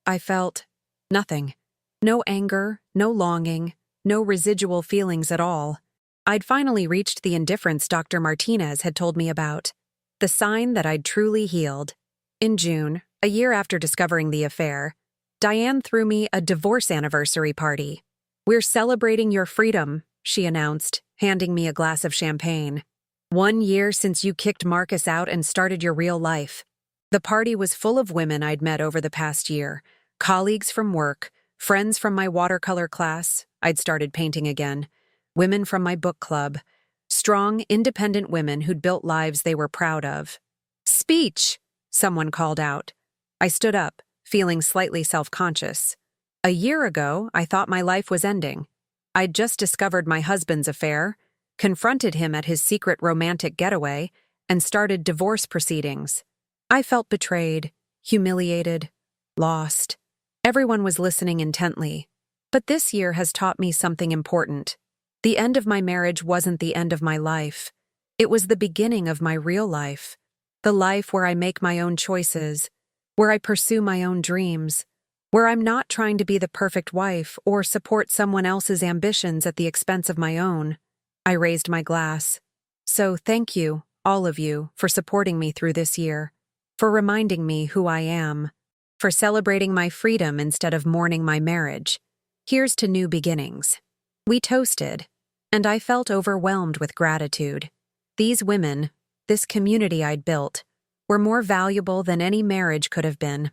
I felt nothing. No anger, no longing, no residual feelings at all. I'd finally reached the indifference Dr. Martinez had told me about, the sign that I'd truly healed. In June, a year after discovering the affair, Diane threw me a divorce anniversary party. "We're celebrating your freedom," she announced, handing me a glass of champagne. 1 year since you kicked Marcus out and started your real life." The party was full of women I'd met over the past year, colleagues from work, friends from my watercolor class, I'd started painting again, women from my book club, strong, independent women who'd built lives they were proud of. "Speech!" someone called out. I stood up, feeling slightly self-conscious. A year ago, I thought my life was ending. I'd just discovered my husband's affair, confronted him at his secret romantic getaway, and started divorce proceedings. I felt betrayed, humiliated, lost. Everyone was listening intently. But this year has taught me something important. The end of my marriage wasn't the end of my life. It was the beginning of my real life. The life where I make my own choices, where I pursue my own dreams, where I'm not trying to be the perfect wife or support someone else's ambitions at the expense of my own. I raised my glass. So thank you, all of you, for supporting me through this year, for reminding me who I am, for celebrating my freedom instead of mourning my marriage. Here's to new beginnings. We toasted, and I felt overwhelmed with gratitude. These women, this community I'd built, were more valuable than any marriage could have been.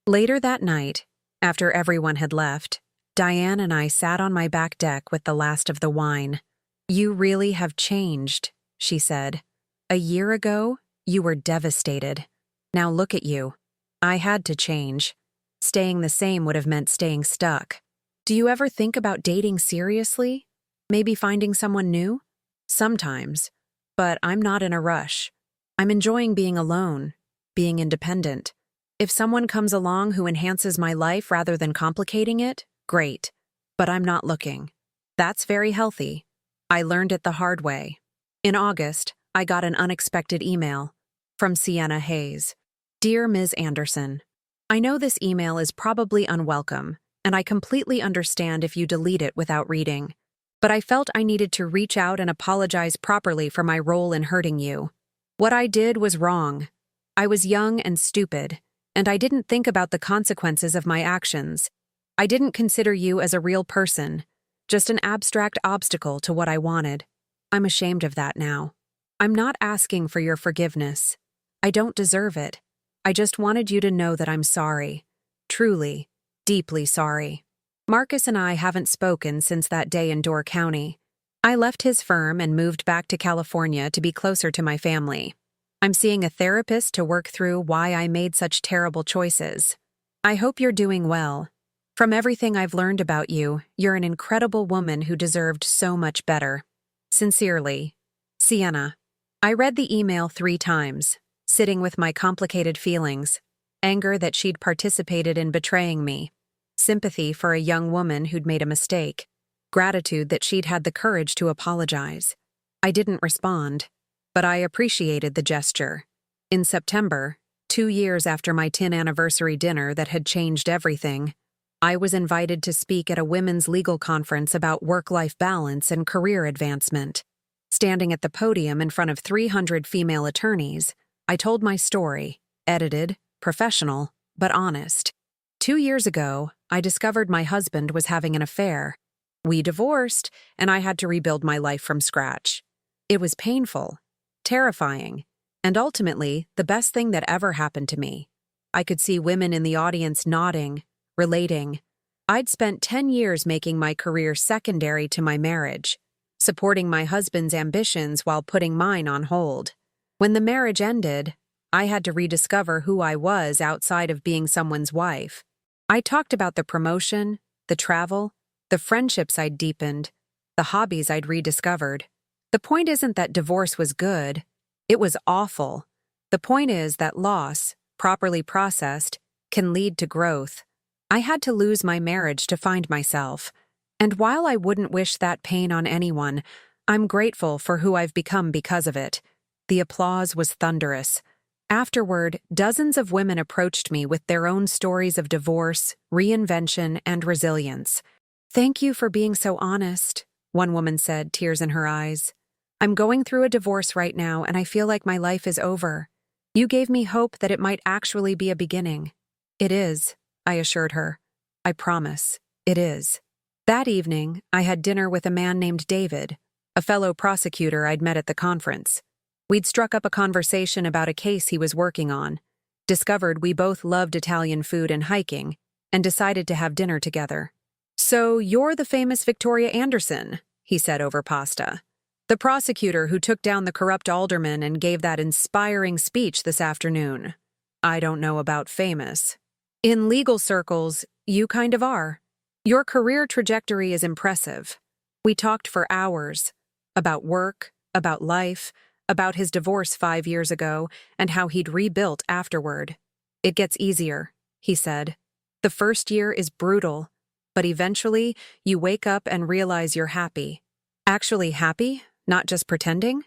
Later that night, after everyone had left, Diane and I sat on my back deck with the last of the wine. "You really have changed," she said. "A year ago, you were devastated. Now look at you." I had to change. Staying the same would have meant staying stuck. Do you ever think about dating seriously? Maybe finding someone new? Sometimes. But I'm not in a rush. I'm enjoying being alone, being independent. If someone comes along who enhances my life rather than complicating it, great. But I'm not looking. That's very healthy. I learned it the hard way. In August, I got an unexpected email from Sienna Hayes. "Dear Ms. Anderson, I know this email is probably unwelcome, and I completely understand if you delete it without reading. But I felt I needed to reach out and apologize properly for my role in hurting you. What I did was wrong. I was young and stupid, and I didn't think about the consequences of my actions. I didn't consider you as a real person, just an abstract obstacle to what I wanted. I'm ashamed of that now. I'm not asking for your forgiveness. I don't deserve it. I just wanted you to know that I'm sorry. Truly, deeply sorry. Marcus and I haven't spoken since that day in Door County. I left his firm and moved back to California to be closer to my family. I'm seeing a therapist to work through why I made such terrible choices. I hope you're doing well. From everything I've learned about you, you're an incredible woman who deserved so much better. Sincerely, Sienna." I read the email 3 times, sitting with my complicated feelings, anger that she'd participated in betraying me, sympathy for a young woman who'd made a mistake, gratitude that she'd had the courage to apologize. I didn't respond, but I appreciated the gesture. In September, 2 years after my 10th anniversary dinner that had changed everything, I was invited to speak at a women's legal conference about work-life balance and career advancement. Standing at the podium in front of 300 female attorneys, I told my story, edited, professional, but honest. 2 years ago, I discovered my husband was having an affair. We divorced, and I had to rebuild my life from scratch. It was painful, terrifying, and ultimately the best thing that ever happened to me. I could see women in the audience nodding, relating. I'd spent 10 years making my career secondary to my marriage, supporting my husband's ambitions while putting mine on hold. When the marriage ended, I had to rediscover who I was outside of being someone's wife. I talked about the promotion, the travel, the friendships I'd deepened, the hobbies I'd rediscovered. The point isn't that divorce was good. It was awful. The point is that loss, properly processed, can lead to growth. I had to lose my marriage to find myself. And while I wouldn't wish that pain on anyone, I'm grateful for who I've become because of it. The applause was thunderous. Afterward, dozens of women approached me with their own stories of divorce, reinvention, and resilience. "Thank you for being so honest," one woman said, tears in her eyes. "I'm going through a divorce right now, and I feel like my life is over. You gave me hope that it might actually be a beginning." "It is," I assured her. "I promise, it is." That evening, I had dinner with a man named David, a fellow prosecutor I'd met at the conference. We'd struck up a conversation about a case he was working on, discovered we both loved Italian food and hiking, and decided to have dinner together. "So you're the famous Victoria Anderson," he said over pasta. "The prosecutor who took down the corrupt alderman and gave that inspiring speech this afternoon." "I don't know about famous." "In legal circles, you kind of are. Your career trajectory is impressive. We talked for hours about work, about life, about his divorce 5 years ago, and how he'd rebuilt afterward. It gets easier, he said. The first year is brutal, but eventually you wake up and realize you're happy. Actually happy, not just pretending?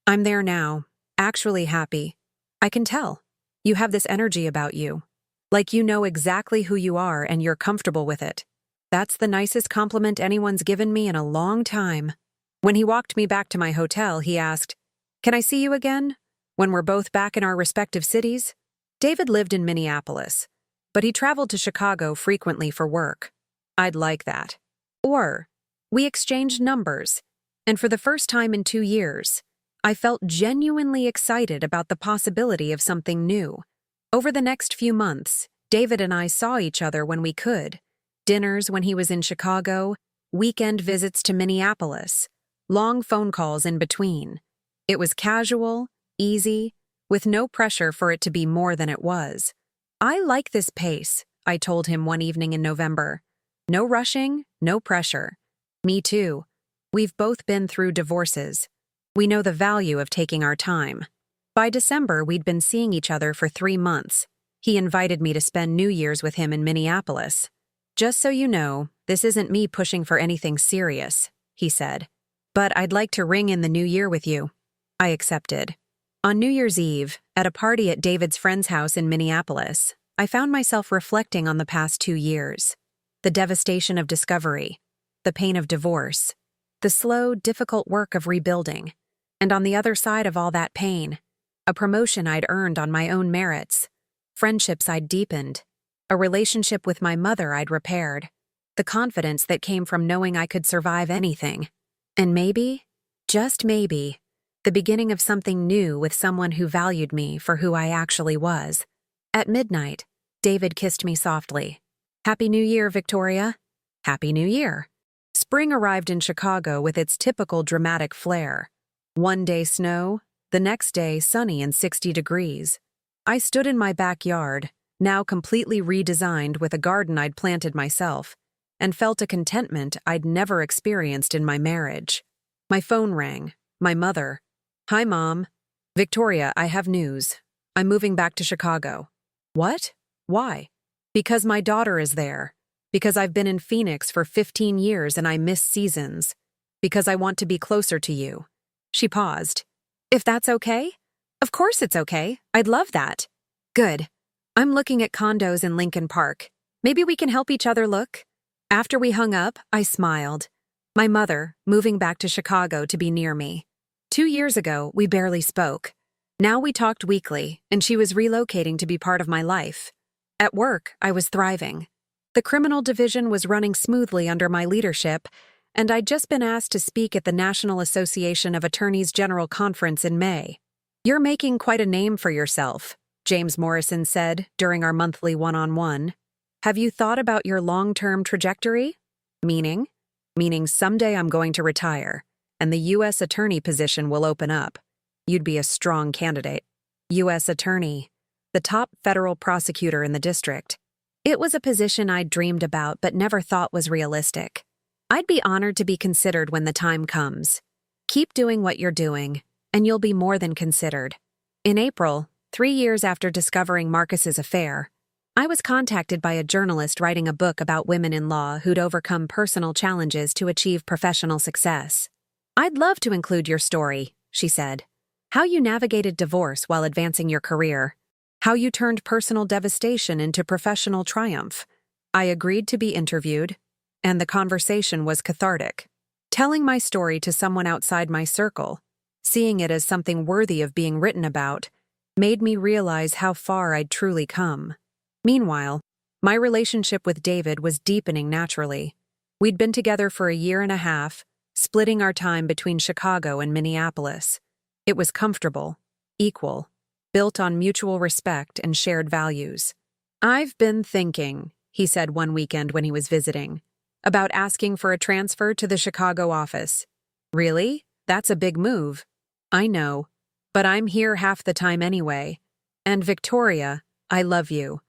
I'm there now, actually happy. I can tell. You have this energy about you. Like you know exactly who you are and you're comfortable with it. That's the nicest compliment anyone's given me in a long time. When he walked me back to my hotel, he asked, "Can I see you again? When we're both back in our respective cities?" David lived in Minneapolis, but he traveled to Chicago frequently for work. I'd like that. Or, we exchanged numbers, and for the first time in 2 years, I felt genuinely excited about the possibility of something new. Over the next few months, David and I saw each other when we could. Dinners when he was in Chicago, weekend visits to Minneapolis, long phone calls in between. It was casual, easy, with no pressure for it to be more than it was. I like this pace, I told him one evening in November. No rushing, no pressure. Me too. We've both been through divorces. We know the value of taking our time. By December, we'd been seeing each other for 3 months. He invited me to spend New Year's with him in Minneapolis. "Just so you know, this isn't me pushing for anything serious," he said. "But I'd like to ring in the new year with you." I accepted. On New Year's Eve, at a party at David's friend's house in Minneapolis, I found myself reflecting on the past 2 years. The devastation of discovery, the pain of divorce, the slow, difficult work of rebuilding, and on the other side of all that pain, a promotion I'd earned on my own merits, friendships I'd deepened, a relationship with my mother I'd repaired, the confidence that came from knowing I could survive anything, and maybe, just maybe, the beginning of something new with someone who valued me for who I actually was. At midnight, David kissed me softly. "Happy New Year, Victoria." Happy New Year. Spring arrived in Chicago with its typical dramatic flair. One day snow, the next day sunny and 60 degrees. I stood in my backyard, now completely redesigned with a garden I'd planted myself, and felt a contentment I'd never experienced in my marriage. My phone rang. My mother. "Hi, Mom." "Victoria, I have news. I'm moving back to Chicago." "What? Why?" "Because my daughter is there. Because I've been in Phoenix for 15 years and I miss seasons. Because I want to be closer to you." She paused. "If that's okay?" "Of course it's okay. I'd love that." "Good. I'm looking at condos in Lincoln Park. Maybe we can help each other look." After we hung up, I smiled. My mother, moving back to Chicago to be near me. 2 years ago, we barely spoke. Now we talked weekly, and she was relocating to be part of my life. At work, I was thriving. The criminal division was running smoothly under my leadership, and I'd just been asked to speak at the National Association of Attorneys General Conference in May. "You're making quite a name for yourself," James Morrison said during our monthly one-on-one. "Have you thought about your long-term trajectory?" Meaning? Meaning someday I'm going to retire, and the U.S. attorney position will open up. You'd be a strong candidate. U.S. attorney, the top federal prosecutor in the district. It was a position I'd dreamed about but never thought was realistic. I'd be honored to be considered when the time comes. Keep doing what you're doing, and you'll be more than considered. In April, 3 years after discovering Marcus's affair, I was contacted by a journalist writing a book about women in law who'd overcome personal challenges to achieve professional success. "I'd love to include your story," she said. "How you navigated divorce while advancing your career. How you turned personal devastation into professional triumph." I agreed to be interviewed, and the conversation was cathartic. Telling my story to someone outside my circle, seeing it as something worthy of being written about, made me realize how far I'd truly come. Meanwhile, my relationship with David was deepening naturally. We'd been together for a year and a half, splitting our time between Chicago and Minneapolis. It was comfortable, equal, built on mutual respect and shared values. "I've been thinking," he said one weekend when he was visiting, "about asking for a transfer to the Chicago office." "Really? That's a big move." "I know, but I'm here half the time anyway. And Victoria, I love you.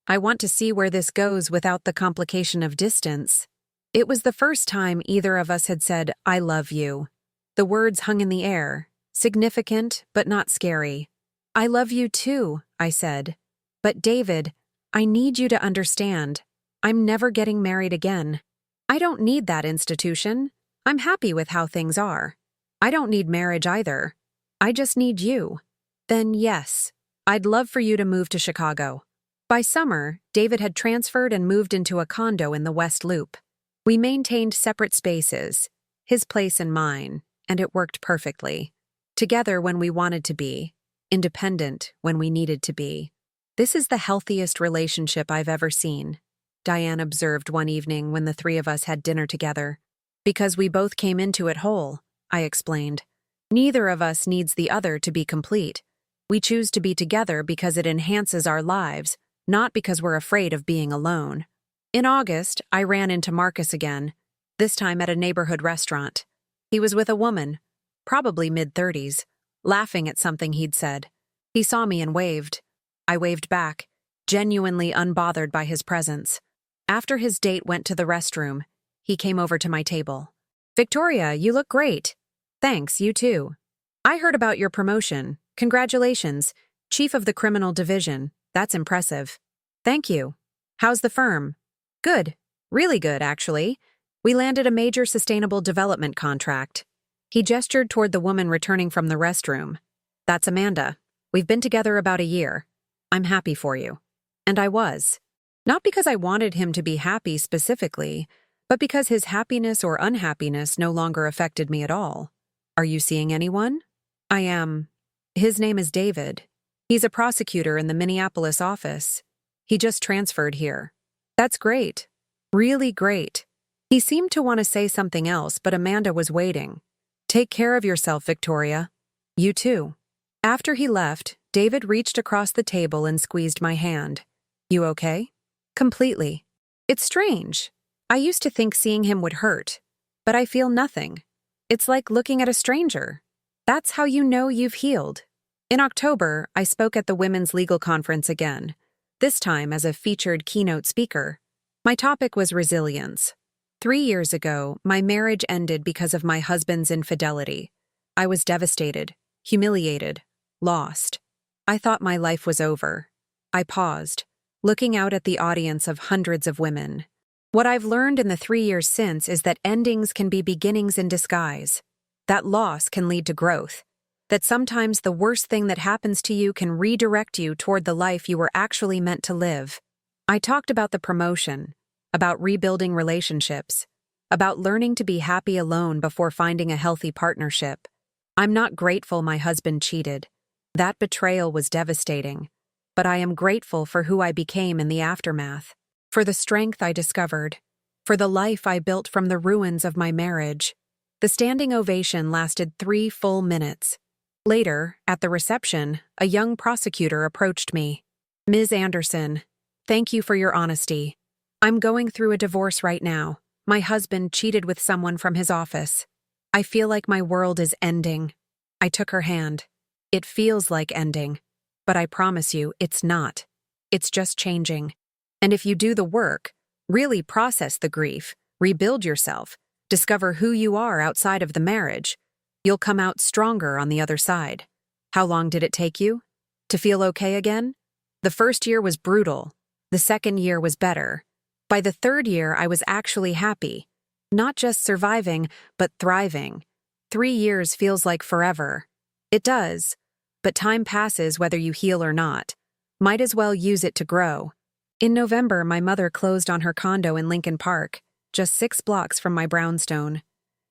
I want to see where this goes without the complication of distance." It was the first time either of us had said, "I love you." The words hung in the air, significant but not scary. "I love you too," I said. "But David, I need you to understand. I'm never getting married again. I don't need that institution. I'm happy with how things are. I don't need marriage either. I just need you." "Then yes, I'd love for you to move to Chicago." By summer, David had transferred and moved into a condo in the West Loop. We maintained separate spaces, his place and mine, and it worked perfectly. Together when we wanted to be, independent when we needed to be. "This is the healthiest relationship I've ever seen," Diane observed one evening when the three of us had dinner together. "Because we both came into it whole," I explained. "Neither of us needs the other to be complete. We choose to be together because it enhances our lives, not because we're afraid of being alone." In August, I ran into Marcus again, this time at a neighborhood restaurant. He was with a woman, probably mid-30s, laughing at something he'd said. He saw me and waved. I waved back, genuinely unbothered by his presence. After his date went to the restroom, he came over to my table. "Victoria, you look great." "Thanks, you too." "I heard about your promotion. Congratulations. Chief of the Criminal Division. That's impressive." "Thank you. How's the firm?" "Good. Really good, actually. We landed a major sustainable development contract." He gestured toward the woman returning from the restroom. "That's Amanda. We've been together about a year. I'm happy for you." And I was. Not because I wanted him to be happy specifically, but because his happiness or unhappiness no longer affected me at all. "Are you seeing anyone?" "I am. His name is David. He's a prosecutor in the Minneapolis office. He just transferred here." "That's great. Really great." He seemed to want to say something else, but Amanda was waiting. "Take care of yourself, Victoria." "You too." After he left, David reached across the table and squeezed my hand. "You okay?" "Completely. It's strange. I used to think seeing him would hurt, but I feel nothing. It's like looking at a stranger. That's how you know you've healed." In October, I spoke at the Women's Legal Conference again, this time as a featured keynote speaker. My topic was resilience. 3 years ago, my marriage ended because of my husband's infidelity. I was devastated, humiliated, lost. I thought my life was over. I paused, looking out at the audience of hundreds of women. What I've learned in the 3 years since is that endings can be beginnings in disguise, that loss can lead to growth, that sometimes the worst thing that happens to you can redirect you toward the life you were actually meant to live. I talked about the promotion, about rebuilding relationships, about learning to be happy alone before finding a healthy partnership. I'm not grateful my husband cheated. That betrayal was devastating. But I am grateful for who I became in the aftermath, for the strength I discovered, for the life I built from the ruins of my marriage. The standing ovation lasted 3 full minutes. Later, at the reception, a young prosecutor approached me. "Ms. Anderson, thank you for your honesty. I'm going through a divorce right now. My husband cheated with someone from his office. I feel like my world is ending." I took her hand. "It feels like ending, but I promise you, it's not. It's just changing. And if you do the work, really process the grief, rebuild yourself, discover who you are outside of the marriage, you'll come out stronger on the other side." How long did it take you to feel okay again? The first year was brutal. The second year was better. By the third year, I was actually happy. Not just surviving, but thriving. 3 years feels like forever. It does. But time passes whether you heal or not. Might as well use it to grow. In November, my mother closed on her condo in Lincoln Park, just 6 blocks from my brownstone.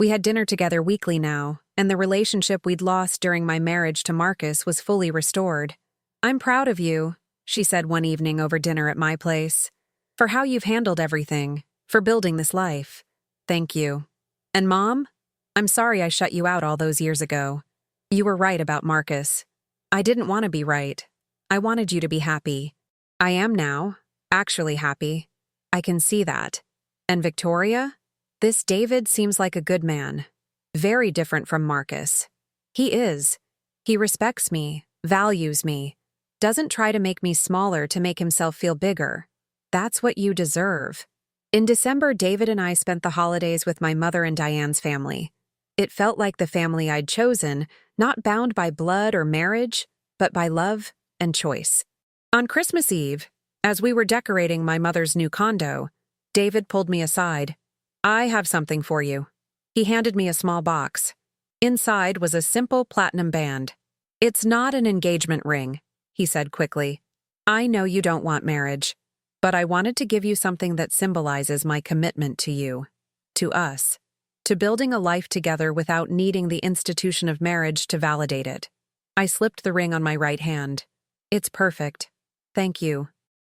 We had dinner together weekly now, and the relationship we'd lost during my marriage to Marcus was fully restored. "I'm proud of you," she said one evening over dinner at my place, "for how you've handled everything, for building this life. Thank you. And Mom, I'm sorry I shut you out all those years ago. You were right about Marcus. I didn't want to be right. I wanted you to be happy. I am now, actually happy. I can see that. And Victoria? This David seems like a good man. Very different from Marcus. He is. He respects me, values me, doesn't try to make me smaller to make himself feel bigger. That's what you deserve." In December, David and I spent the holidays with my mother and Diane's family. It felt like the family I'd chosen, not bound by blood or marriage, but by love and choice. On Christmas Eve, as we were decorating my mother's new condo, David pulled me aside. "I have something for you." He handed me a small box. Inside was a simple platinum band. "It's not an engagement ring," he said quickly. "I know you don't want marriage, but I wanted to give you something that symbolizes my commitment to you, to us, to building a life together without needing the institution of marriage to validate it." I slipped the ring on my right hand. "It's perfect. Thank you.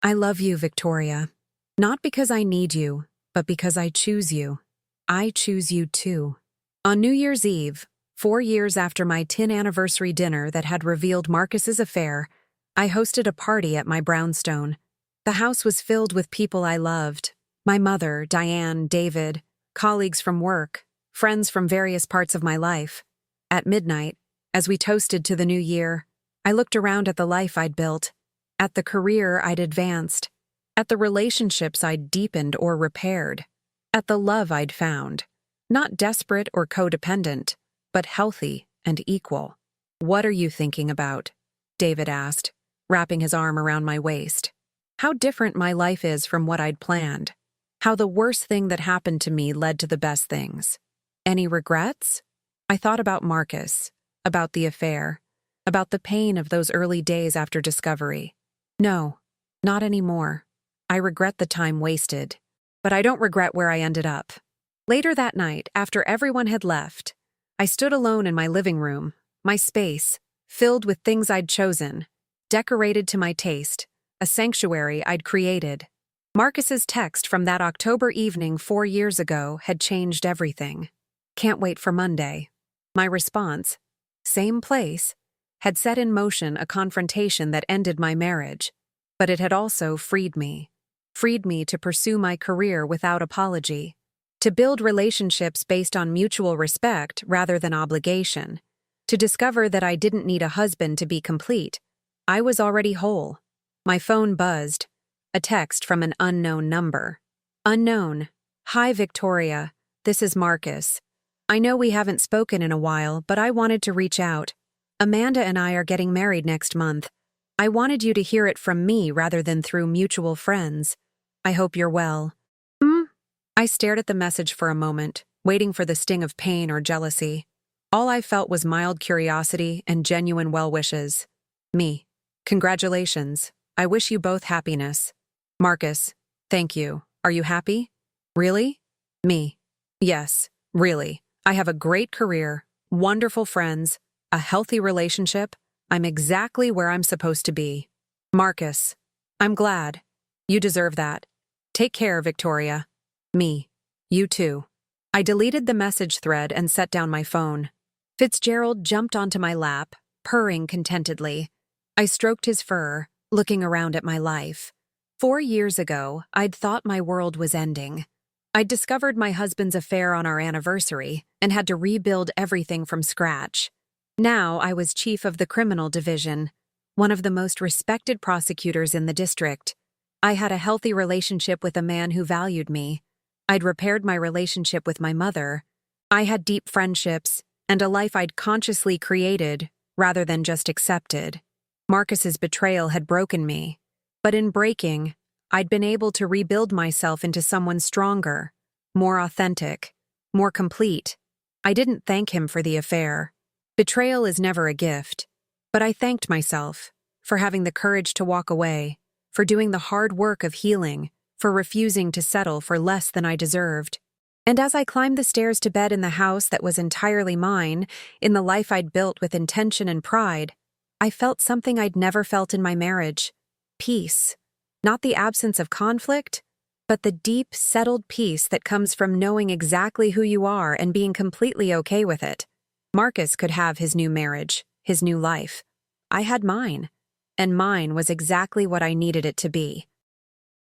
I love you, Victoria. Not because I need you, but because I choose you. I choose you too." On New Year's Eve, 4 years after my 10th anniversary dinner that had revealed Marcus's affair, I hosted a party at my brownstone. The house was filled with people I loved: my mother, Diane, David, colleagues from work, friends from various parts of my life. At midnight, as we toasted to the new year, I looked around at the life I'd built, at the career I'd advanced, at the relationships I'd deepened or repaired, at the love I'd found, not desperate or codependent, but healthy and equal. "What are you thinking about?" David asked, wrapping his arm around my waist. How different my life is from what I'd planned. How the worst thing that happened to me led to the best things. Any regrets? I thought about Marcus, about the affair, about the pain of those early days after discovery. No, not anymore. I regret the time wasted, but I don't regret where I ended up. Later that night, after everyone had left, I stood alone in my living room, my space, filled with things I'd chosen, decorated to my taste, a sanctuary I'd created. Marcus's text from that October evening 4 years ago had changed everything. "Can't wait for Monday." My response, "Same place," had set in motion a confrontation that ended my marriage, but it had also freed me to pursue my career without apology, to build relationships based on mutual respect rather than obligation, to discover that I didn't need a husband to be complete. I was already whole. My phone buzzed. A text from an unknown number. Unknown. "Hi, Victoria. This is Marcus. I know we haven't spoken in a while, but I wanted to reach out. Amanda and I are getting married next month. I wanted you to hear it from me rather than through mutual friends. I hope you're well." I stared at the message for a moment, waiting for the sting of pain or jealousy. All I felt was mild curiosity and genuine well wishes. Me. "Congratulations. I wish you both happiness." Marcus. "Thank you. Are you happy?" "Really?" Me. "Yes, really. I have a great career, wonderful friends, a healthy relationship. I'm exactly where I'm supposed to be." Marcus. "I'm glad. You deserve that. Take care, Victoria." Me. "You too." I deleted the message thread and set down my phone. Fitzgerald jumped onto my lap, purring contentedly. I stroked his fur, looking around at my life. 4 years ago, I'd thought my world was ending. I'd discovered my husband's affair on our anniversary and had to rebuild everything from scratch. Now I was chief of the criminal division, one of the most respected prosecutors in the district. I had a healthy relationship with a man who valued me. I'd repaired my relationship with my mother. I had deep friendships and a life I'd consciously created rather than just accepted. Marcus's betrayal had broken me, but in breaking, I'd been able to rebuild myself into someone stronger, more authentic, more complete. I didn't thank him for the affair. Betrayal is never a gift, but I thanked myself for having the courage to walk away, for doing the hard work of healing, for refusing to settle for less than I deserved. And as I climbed the stairs to bed in the house that was entirely mine, in the life I'd built with intention and pride, I felt something I'd never felt in my marriage: peace. Not the absence of conflict, but the deep, settled peace that comes from knowing exactly who you are and being completely okay with it. Marcus could have his new marriage, his new life. I had mine, and mine was exactly what I needed it to be.